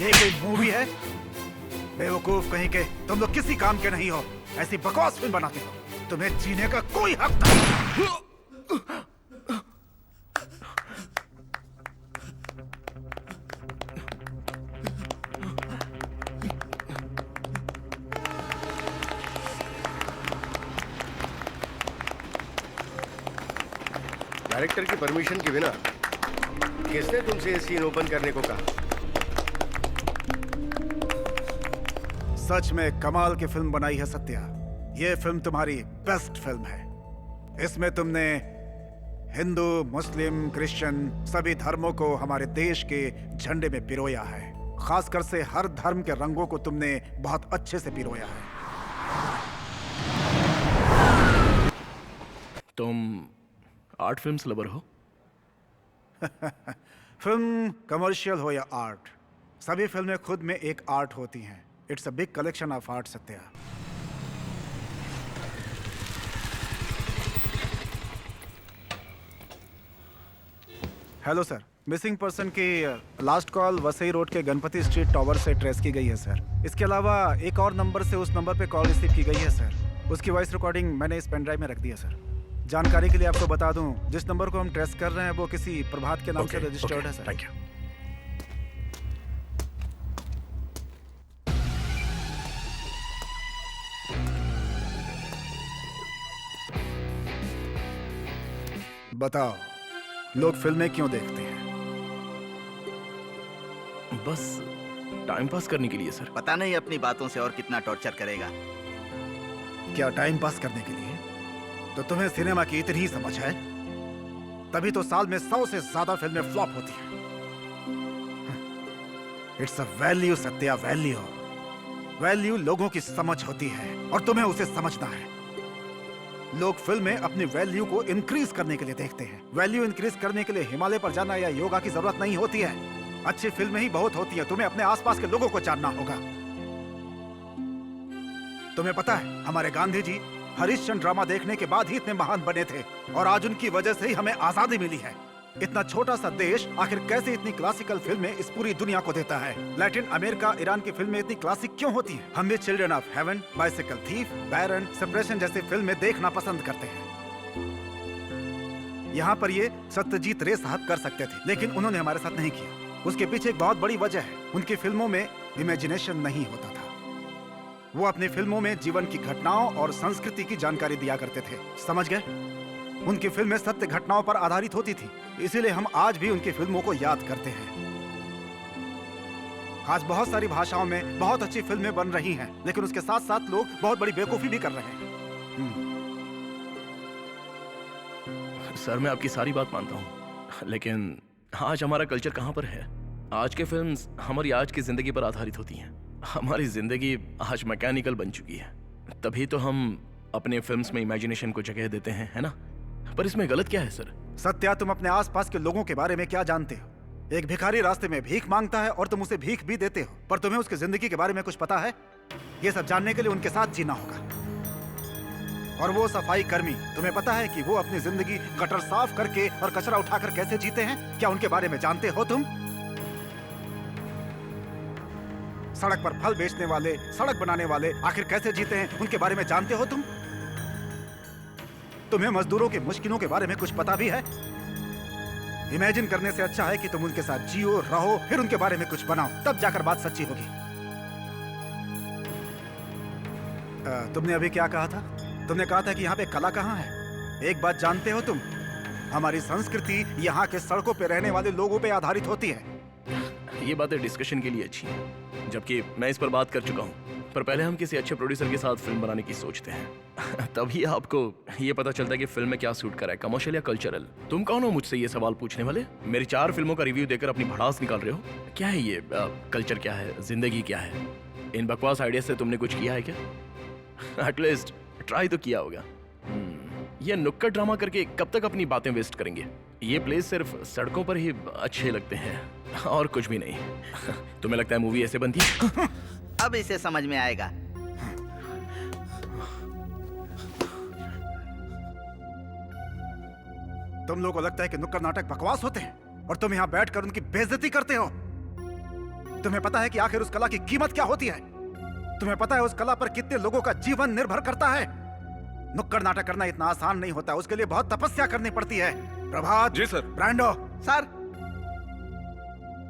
ये कोई मूवी है? बेवकूफ कहीं के, तुम लोग किसी काम के नहीं हो। ऐसी बकवास फिल्म बनाते हो। तुम्हें जीने का कोई हक नहीं। डायरेक्टर की परमिशन के बिना किसने तुमसे ये सीन ओपन करने को कहा? सच में कमाल की फिल्म बनाई है सत्या। ये फिल्म तुम्हारी बेस्ट फिल्म है। इसमें तुमने हिंदू, मुस्लिम, क्रिश्चियन सभी धर्मों को हमारे देश के झंडे में पिरोया है। खासकर से हर धर्म के रंगों को तुमने बहुत अच्छे से पिरोया है। तुम आर्ट फिल्म्स लवर हो? फिल्म कमर्शियल हो या आर्ट, सभी फिल्में खुद में एक आर्ट होती हैं। It's a big collection of art Satya. Hello sir, missing person की लास्ट कॉल वसई रोड के गणपति स्ट्रीट टावर से ट्रेस की गई है सर। इसके अलावा एक और नंबर से उस नंबर पे कॉल रिसीव की गई है सर। उसकी वॉइस रिकॉर्डिंग मैंने इस पेन ड्राइव में रख दी है सर। जानकारी के लिए आपको बता दूं, जिस नंबर को हम ट्रेस कर रहे हैं वो किसी प्रभात के नाम से रजिस्टर्ड है सर। Thank you. बताओ, लोग फिल्में क्यों देखते हैं? बस टाइम पास करने के लिए सर। पता नहीं अपनी बातों से और कितना टॉर्चर करेगा। क्या टाइम पास करने के लिए? तो तुम्हें सिनेमा की इतनी ही समझ है? तभी तो साल में 100 से ज्यादा फिल्में फ्लॉप होती हैं। It's a value Satya, value. Value लोगों की समझ होती है और तुम्हें उसे समझना है। लोग फिल्में अपनी वैल्यू को इंक्रीज करने के लिए देखते हैं। वैल्यू इंक्रीज करने के लिए हिमालय पर जाना या योगा की जरूरत नहीं होती है। अच्छी फिल्में ही बहुत होती हैं। तुम्हें अपने आसपास के लोगों को जानना होगा। तुम्हें पता है, हमारे गांधी जी हरिश्चंद्र ड्रामा देखने के बाद ही इतने महान बने थे और आज उनकी वजह से ही हमें आजादी मिली है। इतना छोटा सा देश आखिर कैसे इतनी क्लासिकल फिल्में इस पूरी दुनिया को देता है? लैटिन अमेरिका, ईरान की फिल्में इतनी क्लासिक क्यों होती हैं? हम भी children of heaven, bicycle thief, Baran, separation जैसी फिल्में देखना पसंद करते हैं। यहाँ पर ये सत्यजीत रे साहब कर सकते थे, लेकिन उन्होंने हमारे साथ नहीं किया। उसके पीछे एक बहुत बड़ी वजह है, उनकी फिल्मों में इमेजिनेशन नहीं होता था। वो अपनी फिल्मों में जीवन की घटनाओं और संस्कृति की जानकारी दिया करते थे, समझ गए? उनकी फिल्में सत्य घटनाओं पर आधारित होती थी, इसीलिए हम आज भी उनकी फिल्मों को याद करते हैं। आज बहुत सारी भाषाओं में बहुत अच्छी फिल्में बन रही हैं, लेकिन उसके साथ साथ लोग बहुत बड़ी बेवकूफी भी कर रहे हैं। सर, मैं आपकी सारी बात मानता हूँ, लेकिन आज हमारा कल्चर कहाँ पर है? आज के फिल्म्स हमारी आज की जिंदगी पर आधारित होती हैं। हमारी जिंदगी आज मैकेनिकल बन चुकी है, तभी तो हम अपने फिल्म्स में इमेजिनेशन को जगह देते हैं, है ना? पर इसमें गलत क्या है सर? सत्या, तुम अपने आसपास के लोगों के बारे में क्या जानते हो? एक भिखारी रास्ते में भीख मांगता है और तुम उसे भीख भी देते हो, पर तुम्हें उसकी जिंदगी के बारे में कुछ पता है? ये सब जानने के लिए उनके साथ जीना होगा। और वो सफाई कर्मी, तुम्हें पता है कि वो अपनी जिंदगी गटर साफ करके और कचरा उठाकर कैसे जीते हैं? क्या उनके बारे में जानते हो तुम? सड़क पर फल बेचने वाले, सड़क बनाने वाले आखिर कैसे जीते हैं, उनके बारे में जानते हो तुम? तुम्हें मजदूरों की मुश्किलों के बारे में कुछ पता भी है? इमेजिन करने से अच्छा है कि तुम उनके साथ जियो, रहो, फिर उनके बारे में कुछ बनाओ, तब जाकर बात सच्ची होगी। तुमने अभी क्या कहा था? तुमने कहा था कि यहाँ पे कला कहाँ है? एक बात जानते हो तुम, हमारी संस्कृति यहाँ के सड़कों पे रहने वाले लोगों पे आधारित होती है। ये बातें डिस्कशन के लिए अच्छी हैं, जबकि मैं इस पर बात कर चुका हूँ। पर पहले हम किसी अच्छे प्रोड्यूसर के साथ फिल्म बनाने की सोचते हैं, तभी आपको ये पता चलता है कि फिल्म में क्या सूट कर रहा है, कमर्शियल या कल्चरल। तुम कौन हो मुझसे ये सवाल पूछने वाले? मेरी 4 फिल्मों का रिव्यू देकर अपनी भड़ास निकाल रहे हो? क्या है ये? कल्चर क्या है, जिंदगी क्या है? इन बकवास आइडिया से तुमने कुछ किया है क्या? एटलीस्ट ट्राई तो किया होगा। ये नुक्कड़ ड्रामा करके कब तक अपनी बातें वेस्ट करेंगे? ये प्लेस सिर्फ सड़कों पर ही अच्छे लगते हैं और कुछ भी नहीं। तुम्हें लगता है मूवी ऐसे बनती है? अब इसे समझ में आएगा। तुम लोगों को लगता है कि नुक्कड़ नाटक बकवास होते हैं और तुम यहाँ बैठकर उनकी बेइज्जती करते हो। तुम्हें पता है कि आखिर उस कला की कीमत क्या होती है? तुम्हें पता है उस कला पर कितने लोगों का जीवन निर्भर करता है? नुक्कड़ नाटक करना इतना आसान नहीं होता, उसके लिए बहुत तपस्या करनी पड़ती है। प्रभात जी सर। ब्रांडो सर,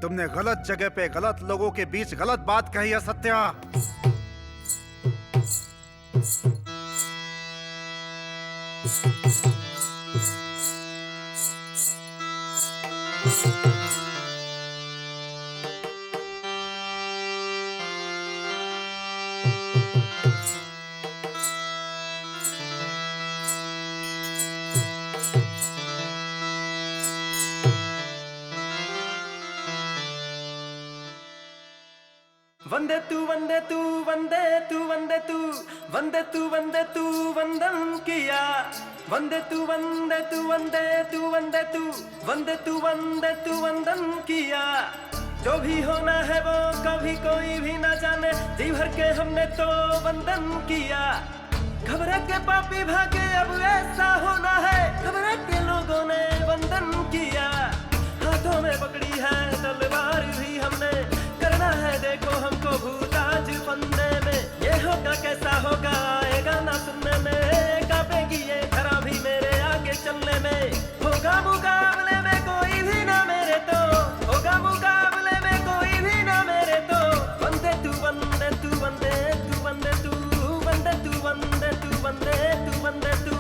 तुमने गलत जगह पे गलत लोगों के बीच गलत बात कही है सत्या। वंदे तू वंदे तू वंदे तू वंदे तू वंदे तू वंदे तू वंदन किया। वंदे तू वंदे तू वंदे तू वंदे तू वंदे तू वंदे तू वंदन किया। जो भी होना है वो कभी कोई भी ना जाने, जी भर के हमने तो वंदन किया। घबरा के पापी भागे अब ऐसा होना है, घबरा के लोगों ने वंदन किया। हाथों में पकड़ी है तलवार भी हमने, करना है देखो हमको भूताज फंदे में। ये होगा कैसा होगा आएगा ना सुनने में, कांपेगी ये धरा भी मेरे आगे चलने में। होगा मुकाबले में कोई भी ना मेरे तो, होगा मुकाबले में कोई भी ना मेरे तो। वंदे तू वंदे तू वंदे तू वंदे तू वंदे तू वंदे तू वंदे तू वंदे तू।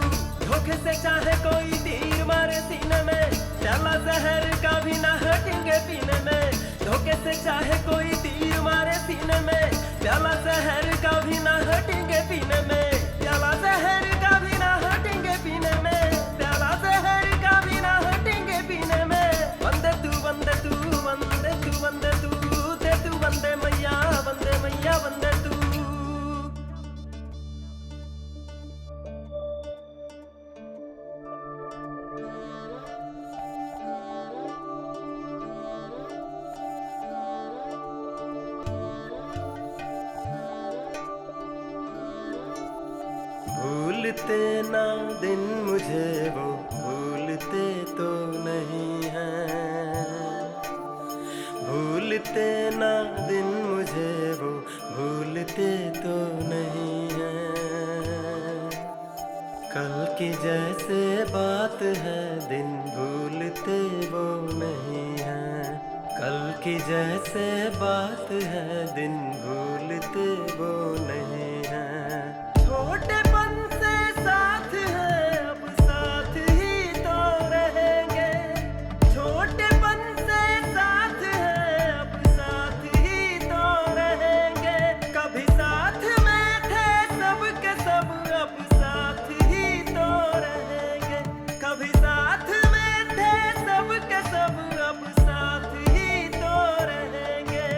धोखे से चाहे कोई तीर मारे सीने में, प्याला जहर का भी ना हटेंगे पीने में। धोखे से चाहे कोई तीर मारे सीने में, प्याला जहर का भी ना हटेंगे पीने में। प्याला जहर का भी ना हटेंगे पीने में, प्याला जहर का भी ना हटेंगे पीने में। वंदे तू वंदे तू वंदे तू वंदे तू दे तू वंदे मैया वंदे मैया वंदे तू। भूलते ना दिन मुझे वो भूलते तो नहीं हैं, भूलते ना दिन मुझे वो भूलते तो नहीं हैं। कल की जैसे बात है दिन भूलते वो नहीं हैं, कल की जैसे बात है दिन भूलते वो नहीं हैं। छोटेपन से साथ है अब साथ ही तो रहेंगे, छोटेपन से साथ है अब साथ ही तो रहेंगे। कभी साथ में थे सब के सब अब साथ ही तो रहेंगे, कभी साथ में थे सब के सब अब साथ ही तो रहेंगे।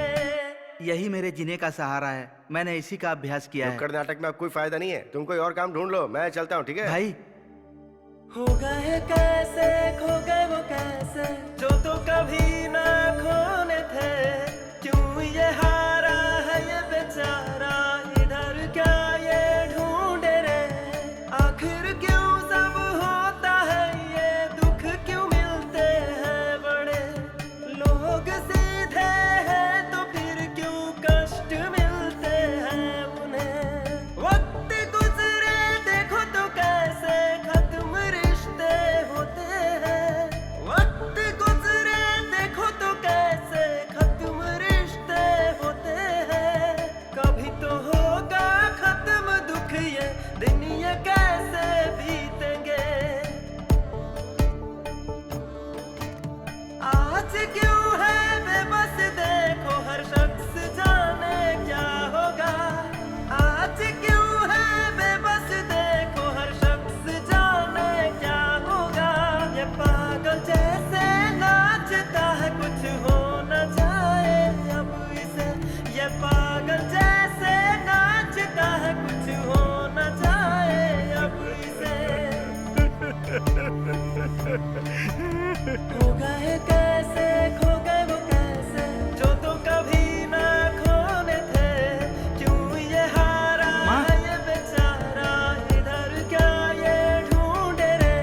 यही मेरे जीने का सहारा है, मैंने इसी का अभ्यास किया है। नुक्कड़ नाटक में अब कोई फायदा नहीं है, तुम कोई और काम ढूंढ लो, मैं चलता हूँ, ठीक है भाई? हो गए कैसे खो गए वो कैसे जो तो कभी ना खोने थे, क्यों ये हारा है ये बेचारा इधर क्या ये ढूंढे रे। आखिर क्यों सब होता है ये दुख क्यों मिलते हैं बड़े, लोग सीधे हैं तो फिर क्यों कष्ट मिलते हैं उन्हें। वक्त गुजरे देखो तो कैसे खत्म रिश्ते होते हैं, वक्त गुजरे देखो तो कैसे खत्म रिश्ते होते हैं। कभी तो होगा खत्म दुख ये दिन ये कैसे बीतेंगे। आज क्यों है बेबस देखो हर शख्स जाने क्या होगा, आज क्यों है बेबस देखो हर शख्स जाने क्या होगा। ये पागल जैसे नाचता है कुछ हो न जाए अब इसे, ये पागल जैसे नाचता है कुछ हो न जाए अब इसे। हो गए कैसे खो गए वो कैसे जो तो कभी ना खोने थे, क्यों ये हारा है ये बेचारा इधर क्या ये ढूंढे रे।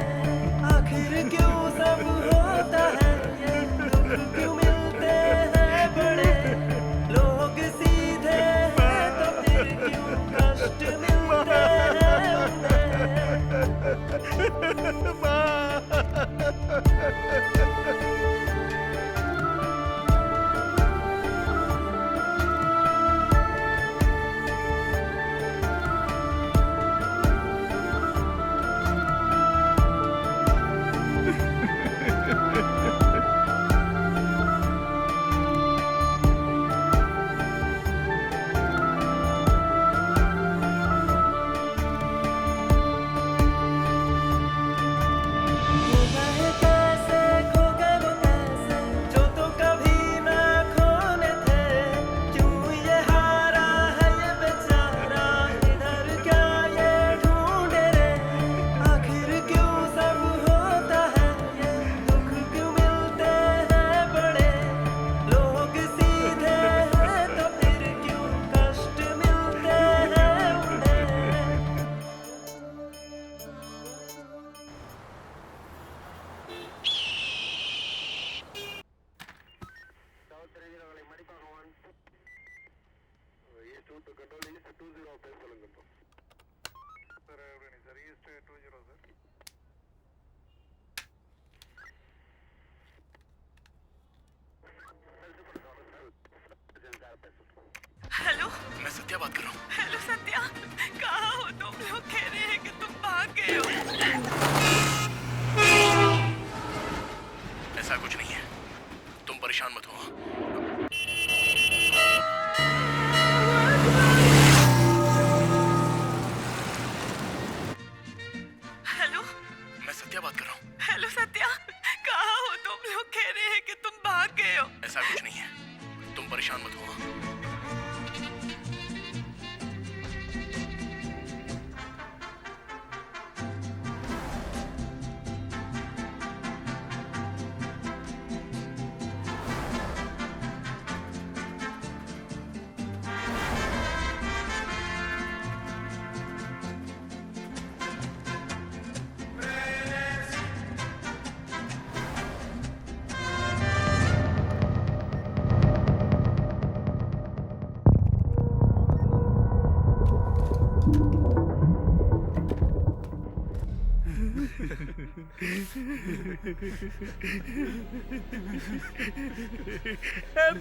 आखिर क्यों सब होता है ये दुख क्यों मिलते हैं बड़े, लोग सीधे हैं तो फिर क्यों कष्ट मिलते हैं उन्हें। हेलो, मैं सत्या बात कर रहा हूँ। हेलो सत्या, कहाँ हो तुम? लोग कह रहे हैं कि तुम भाग गए हो। ऐसा कुछ नहीं है, तुम परेशान मत हो। हेलो, मैं सत्या बात कर रहा हूँ। हेलो सत्या, कहाँ हो तुम? लोग कह रहे हैं कि तुम भाग गए हो। ऐसा कुछ नहीं है, तुम परेशान मत हो।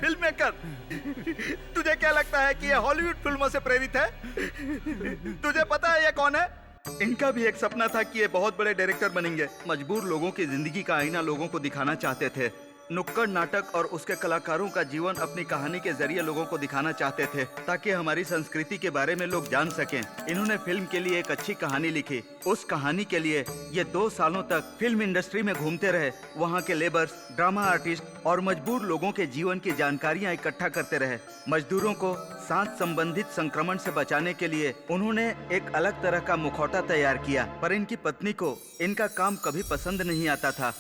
फिल्म मेकर, तुझे क्या लगता है कि ये हॉलीवुड फिल्मों से प्रेरित है? तुझे पता है ये कौन है? इनका भी एक सपना था कि ये बहुत बड़े डायरेक्टर बनेंगे। मजबूर लोगों की जिंदगी का आईना लोगों को दिखाना चाहते थे। नुक्कड़ नाटक और उसके कलाकारों का जीवन अपनी कहानी के जरिए लोगों को दिखाना चाहते थे, ताकि हमारी संस्कृति के बारे में लोग जान सकें। इन्होंने फिल्म के लिए एक अच्छी कहानी लिखी। उस कहानी के लिए ये 2 सालों तक फिल्म इंडस्ट्री में घूमते रहे। वहाँ के लेबर्स, ड्रामा आर्टिस्ट और मजबूर लोगों के जीवन की जानकारियाँ इकट्ठा करते रहे। मजदूरों को सांस संबंधित संक्रमण से बचाने के लिए उन्होंने एक अलग तरह का मुखौटा तैयार किया, पर इनकी पत्नी को इनका काम कभी पसंद नहीं आता था।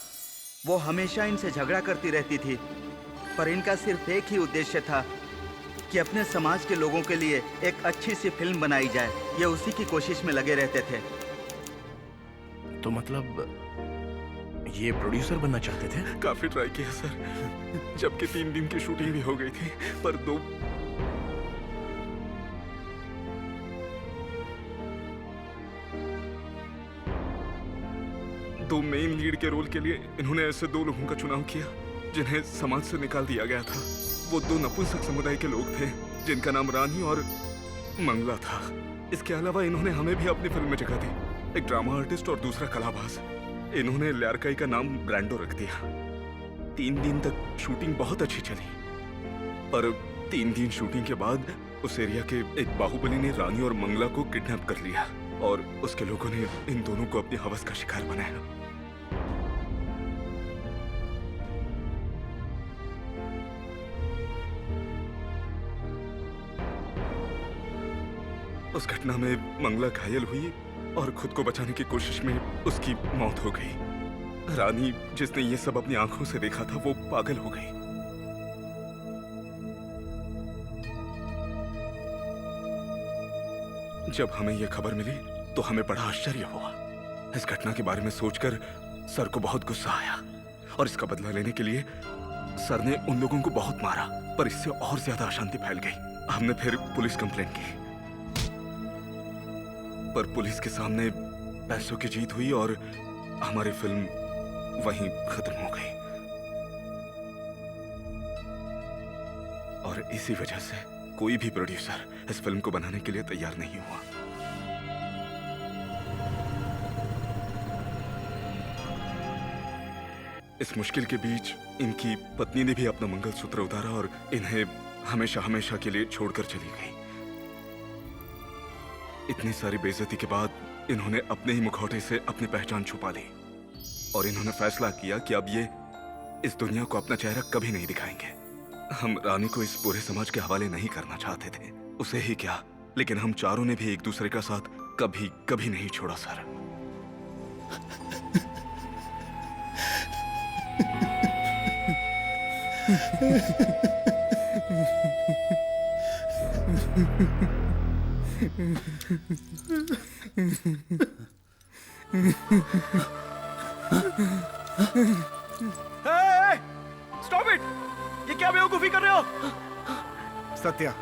वो हमेशा इनसे झगड़ा करती रहती थी, पर इनका सिर्फ एक ही उद्देश्य था कि अपने समाज के लोगों के लिए एक अच्छी सी फिल्म बनाई जाए। ये उसी की कोशिश में लगे रहते थे। तो मतलब ये प्रोड्यूसर बनना चाहते थे? काफी ट्राई किया सर, जबकि 3 दिन की शूटिंग भी हो गई थी, पर दो मेन लीड के रोल के लिए इन्होंने ऐसे 2 लोगों का चुनाव किया जिन्हें समाज से निकाल दिया गया था। वो 2 नपुंसक समुदाय के लोग थे जिनका नाम रानी और मंगला था। इसके अलावा इन्होंने हमें भी अपनी फिल्म में जगह दी, एक ड्रामा आर्टिस्ट और दूसरा कलाबाज। इन्होंने ल्यारकाई का नाम ब्रांडो रख दिया। 3 दिन तक शूटिंग बहुत अच्छी चली, पर 3 दिन शूटिंग के बाद उस एरिया के एक बाहुबली ने रानी और मंगला को किडनैप कर लिया और उसके लोगों ने इन दोनों को अपनी हवस का शिकार बनाया। उस घटना में मंगला घायल हुई और खुद को बचाने की कोशिश में उसकी मौत हो गई। रानी, जिसने ये सब अपनी आंखों से देखा था, वो पागल हो गई। जब हमें यह खबर मिली तो हमें बड़ा आश्चर्य हुआ। इस घटना के बारे में सोचकर सर को बहुत गुस्सा आया और इसका बदला लेने के लिए सर ने उन लोगों को बहुत मारा, पर इससे और ज्यादा अशांति फैल गई। हमने फिर पुलिस कंप्लेंट की, पर पुलिस के सामने पैसों की जीत हुई और हमारी फिल्म वहीं खत्म हो गई। और इसी वजह से कोई भी प्रोड्यूसर इस फिल्म को बनाने के लिए तैयार नहीं हुआ। इस मुश्किल के बीच इनकी पत्नी ने भी अपना मंगलसूत्र उतारा और इन्हें हमेशा हमेशा के लिए छोड़कर चली गई। इतनी सारी बेइज्जती के बाद इन्होंने अपने ही मुखौटे से अपनी पहचान छुपा ली और इन्होंने फैसला किया कि अब ये इस दुनिया को अपना चेहरा कभी नहीं दिखाएंगे। हम रानी को इस पूरे समाज के हवाले नहीं करना चाहते थे, उसे ही क्या, लेकिन हम चारों ने भी एक दूसरे का साथ कभी कभी नहीं छोड़ा सर। Stop it! ये क्या बेवकूफी कर रहे हो? सत्या,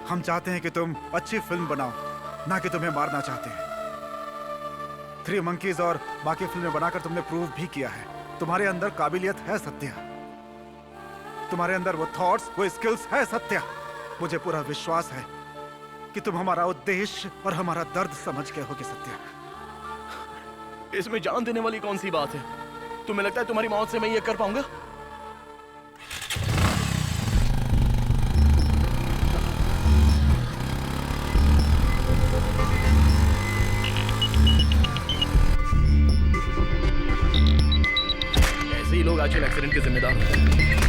हम चाहते हैं कि तुम अच्छी फिल्म बनाओ, ना कि तुम्हें मारना चाहते हैं। 3 मंकीज और बाकी फिल्में बनाकर तुमने प्रूव भी किया है तुम्हारे अंदर काबिलियत है सत्या। तुम्हारे अंदर वो थॉट्स, वो स्किल्स है सत्या। मुझे पूरा विश्वास है कि तुम हमारा उद्देश्य और हमारा दर्द समझ गए होगे सत्या। इसमें जान देने वाली कौन सी बात है? तुम्हें लगता है तुम्हारी मौत से मैं ये कर पाऊंगा? ऐसे ही लोग आजकल एक्सीडेंट के जिम्मेदार होते हैं।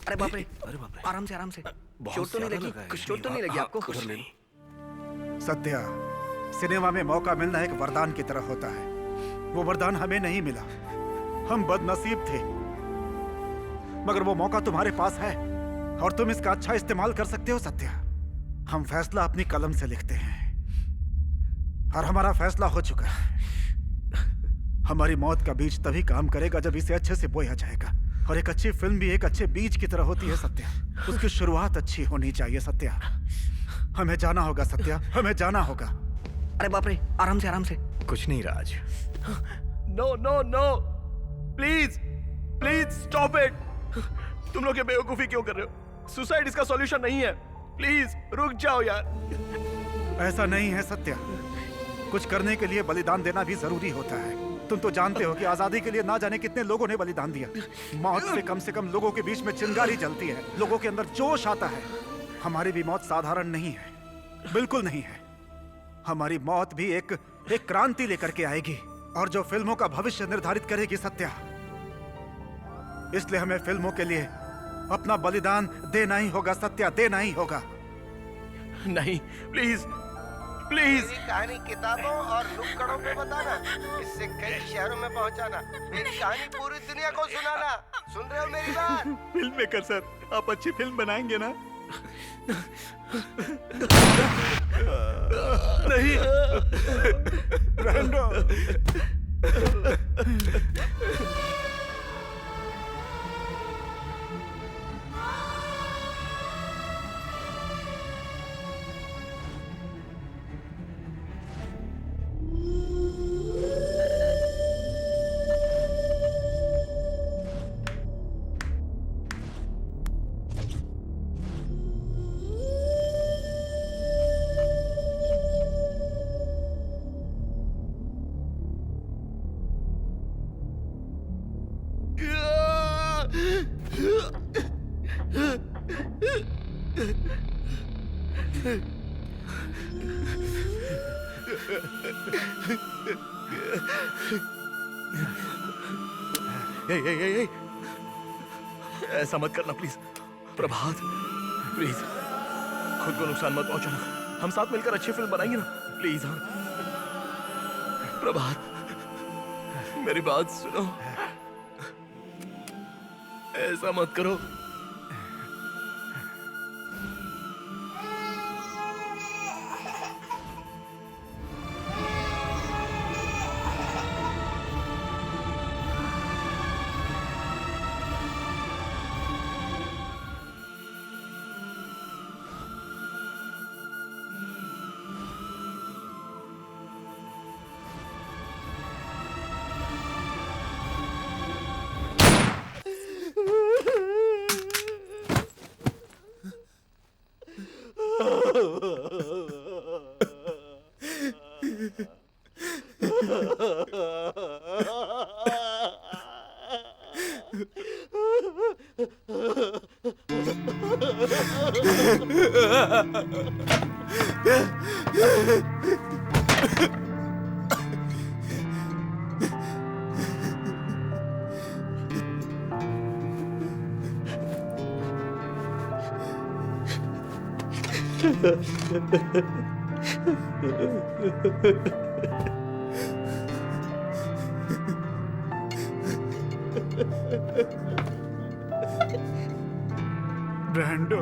अरे बाप रे, आराम से आराम से। चोट तो नहीं लगी? कुछ चोट तो नहीं लगी आपको? कुछ नहीं। सत्या, सिनेमा में मौका मिलना एक वरदान की तरह होता है। वो वरदान हमें नहीं मिला, हम बदनसीब थे, मगर वो मौका तुम्हारे पास है और तुम इसका अच्छा इस्तेमाल कर सकते हो सत्या। हम फैसला अपनी कलम से लिखते हैं और हमारा फैसला हो चुका है। हमारी मौत का बीज तभी काम करेगा जब इसे अच्छे से बोया जाएगा, और एक अच्छी फिल्म भी एक अच्छे बीज की तरह होती है सत्या। उसकी शुरुआत अच्छी होनी चाहिए सत्या। हमें जाना होगा सत्या, हमें जाना होगा। अरे बाप रे, आराम से आराम से। कुछ नहीं Raj. No no no, please please stop it. तुम लोग ये बेवकूफी क्यों कर रहे हो? सुसाइड इसका सॉल्यूशन नहीं है। प्लीज रुक जाओ यार। ऐसा नहीं है सत्या, कुछ करने के लिए बलिदान देना भी जरूरी होता है। तुम तो जानते हो कि आजादी के लिए ना जाने कितने लोगों ने बलिदान दिया। मौत से कम लोगों के बीच में चिंगारी जलती है, लोगों के अंदर जोश आता है। हमारी भी मौत साधारण नहीं है, बिल्कुल नहीं है। हमारी मौत भी एक क्रांति लेकर के आएगी, और जो फिल्मों का भविष्य निर्धारित करेगी सत्या। इसलिए हमें फिल्मों के लिए अपना बलिदान देना ही होगा सत्या, देना ही होगा। नहीं, प्लीज प्लीज। मेरी कहानी किताबों और नुक्कड़ों पे बताना, इससे कई शहरों में पहुंचाना, मेरी कहानी पूरी दुनिया को सुनाना। सुन रहे हो मेरी बात? फिल्म मेकर सर, आप अच्छी फिल्म बनाएंगे ना? नहीं ब्रांडो। ऐसा मत करना प्लीज। प्रभात प्लीज, खुद को नुकसान मत पहुंचाना। हम साथ मिलकर अच्छी फिल्म बनाएंगे ना, प्लीज। हाँ प्रभात, मेरी बात सुनो, ऐसा मत करो। ब्रांडो,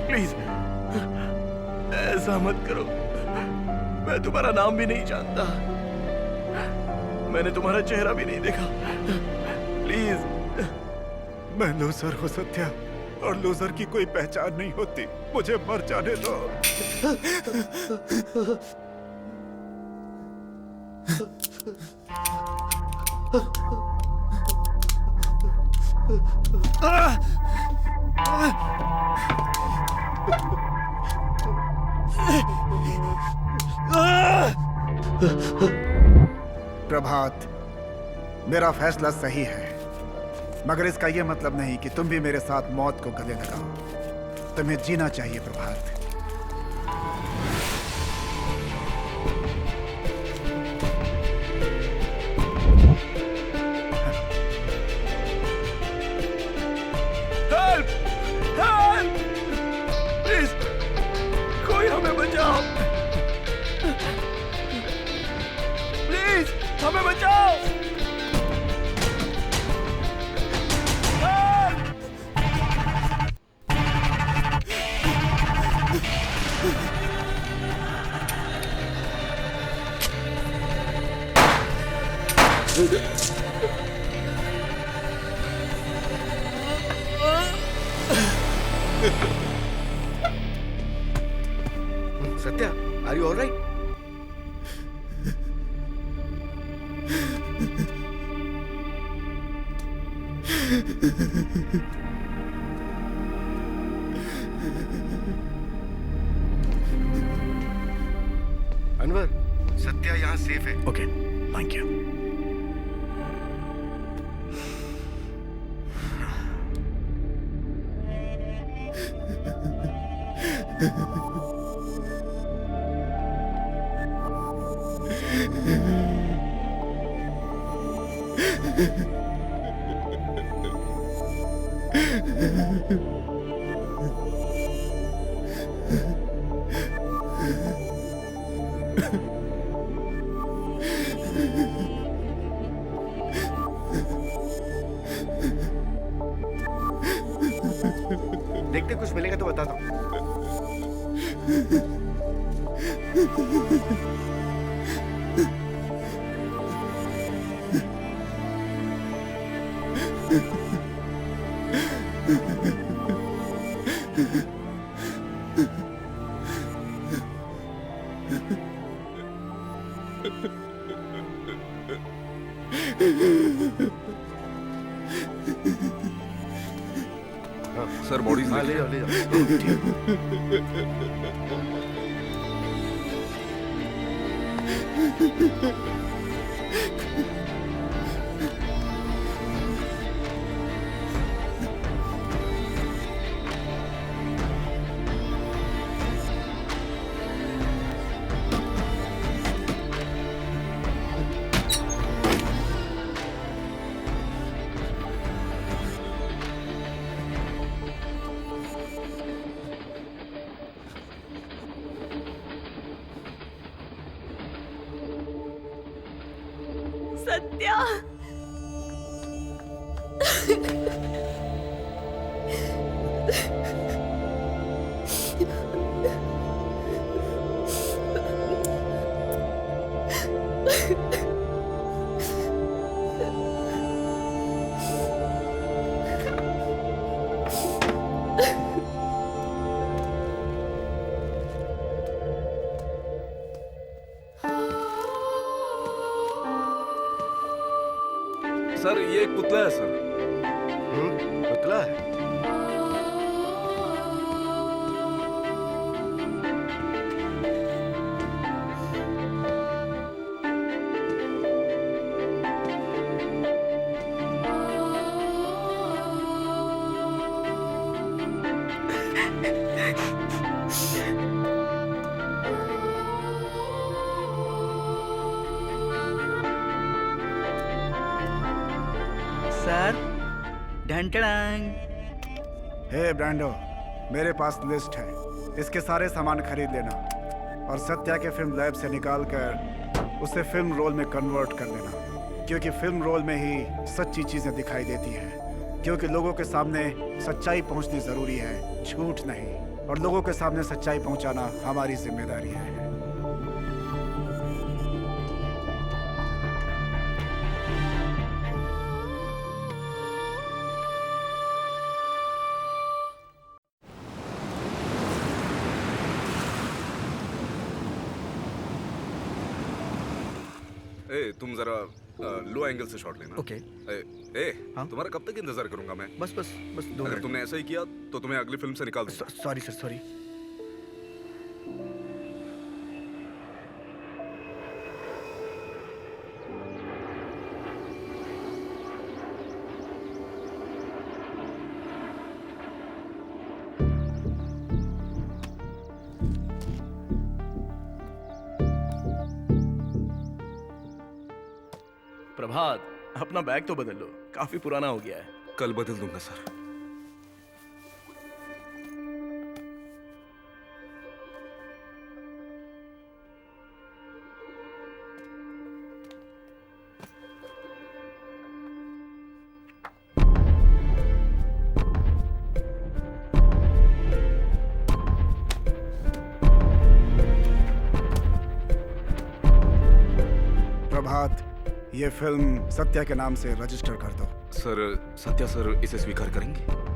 प्लीज ऐसा मत करो। मैं तुम्हारा नाम भी नहीं जानता, मैंने तुम्हारा चेहरा भी नहीं देखा। प्लीज। मैं लूजर हूँ सत्या, और लूजर की कोई पहचान नहीं होती। मुझे मर जाने दो। प्रभात, मेरा फैसला सही है, मगर इसका यह मतलब नहीं कि तुम भी मेरे साथ मौत को गले लगाओ। तुम्हें जीना चाहिए प्रभात। हेल्प! हेल्प! प्लीज, कोई हमें बचाओ। बचाओ। Satya, are you alright? Anwar, Satya यहाँ सेफ है। Okay, thank you. देखते कुछ मिलेगा तो बताता हूँ। सर बॉडी ले जाओ ले जाओ। सत्या। सर ये एक पुतला है सर। पुतला है? सर ढंटड़ांग। हे ब्रांडो, मेरे पास लिस्ट है, इसके सारे सामान खरीद लेना और सत्या के फिल्म लैब से निकाल कर उसे फिल्म रोल में कन्वर्ट कर देना, क्योंकि फिल्म रोल में ही सच्ची चीजें दिखाई देती हैं, क्योंकि लोगों के सामने सच्चाई पहुंचनी जरूरी है, झूठ नहीं, और लोगों के सामने सच्चाई पहुंचाना हमारी जिम्मेदारी है। ए, तुम जरा लो एंगल से शॉट लेना। ओके। तुम्हारा कब तक इंतजार करूंगा मैं? बस 2 अगर मिनट। तुमने ऐसा ही किया तो तुम्हें अगली फिल्म से निकाल दूंगा। Sorry sir, sorry. प्रभात, अपना बैग तो बदल लो, काफी पुराना हो गया है। कल बदल दूंगा सर। साथ ये फिल्म सत्या के नाम से रजिस्टर कर दो। सर, सत्या सर इसे स्वीकार करेंगे?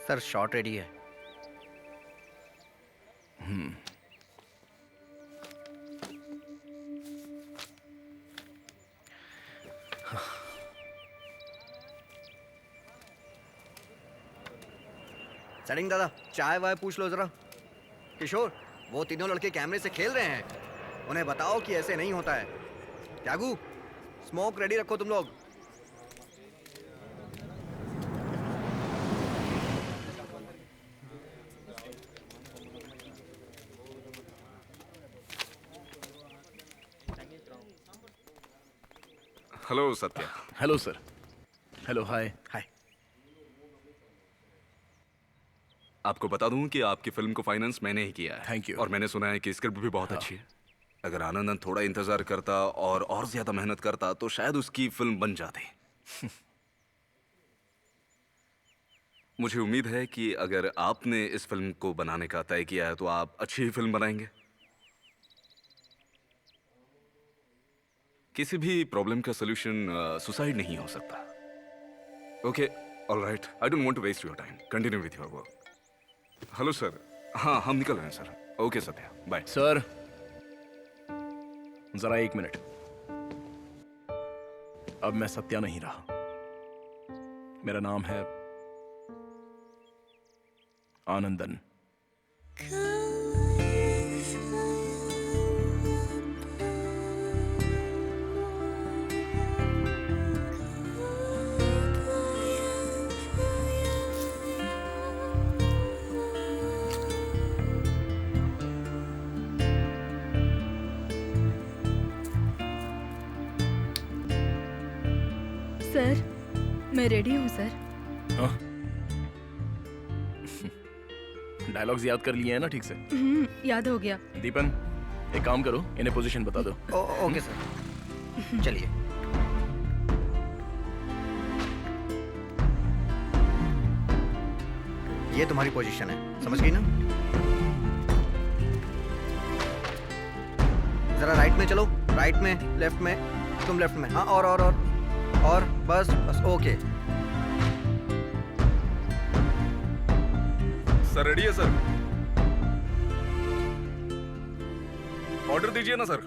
सर शॉट रेडी है। सेटिंग दादा, चाय वाय पूछ लो जरा। किशोर, वो तीनों लड़के कैमरे से खेल रहे हैं, उन्हें बताओ कि ऐसे नहीं होता है। त्यागू, स्मोक रेडी रखो तुम लोग। Hello Satya. Hello sir. Hello, hi. Hi. आपको बता दूं कि आपकी फिल्म को फाइनेंस मैंने ही किया है। Thank you. और मैंने सुना है कि स्क्रिप्ट भी बहुत अच्छी है। अगर आनंदन थोड़ा इंतजार करता और ज्यादा मेहनत करता तो शायद उसकी फिल्म बन जाती। मुझे उम्मीद है कि अगर आपने इस फिल्म को बनाने का तय किया है तो आप अच्छी ही फिल्म बनाएंगे। किसी भी प्रॉब्लम का सॉल्यूशन सुसाइड नहीं हो सकता। Okay, alright, I don't want to waste your time, continue with your work. Hello sir. हाँ, हम निकल रहे हैं sir. Okay Satya, bye. Sir जरा 1 मिनट। अब मैं सत्या नहीं रहा, मेरा नाम है आनंदन। सर, मैं रेडी हूँ सर। डायलॉग्स याद कर लिए हैं ना ठीक से? याद हो गया। दीपन, एक काम करो, इन्हें पोजीशन बता दो। ओके सर, चलिए। ये तुम्हारी पोजीशन है, समझ गई ना? जरा राइट में चलो, राइट में, लेफ्ट में, तुम लेफ्ट में। हाँ, और बस ओके। सर रेडी है सर? ऑर्डर दीजिए ना sir.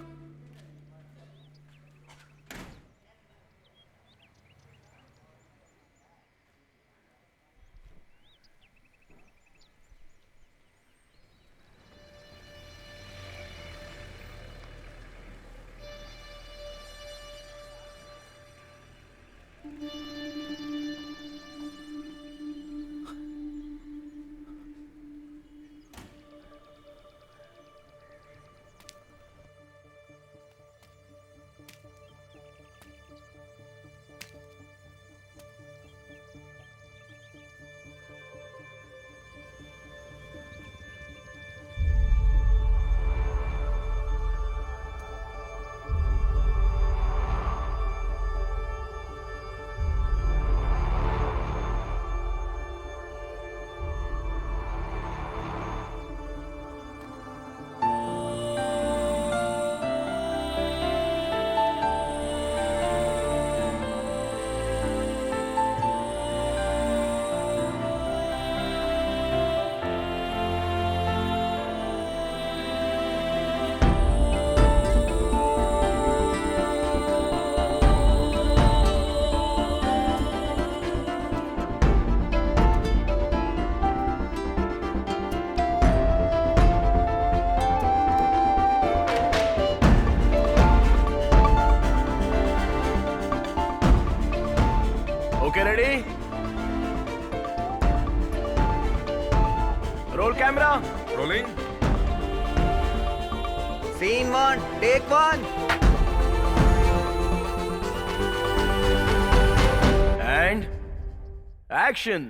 Scene 1 take 1 and action.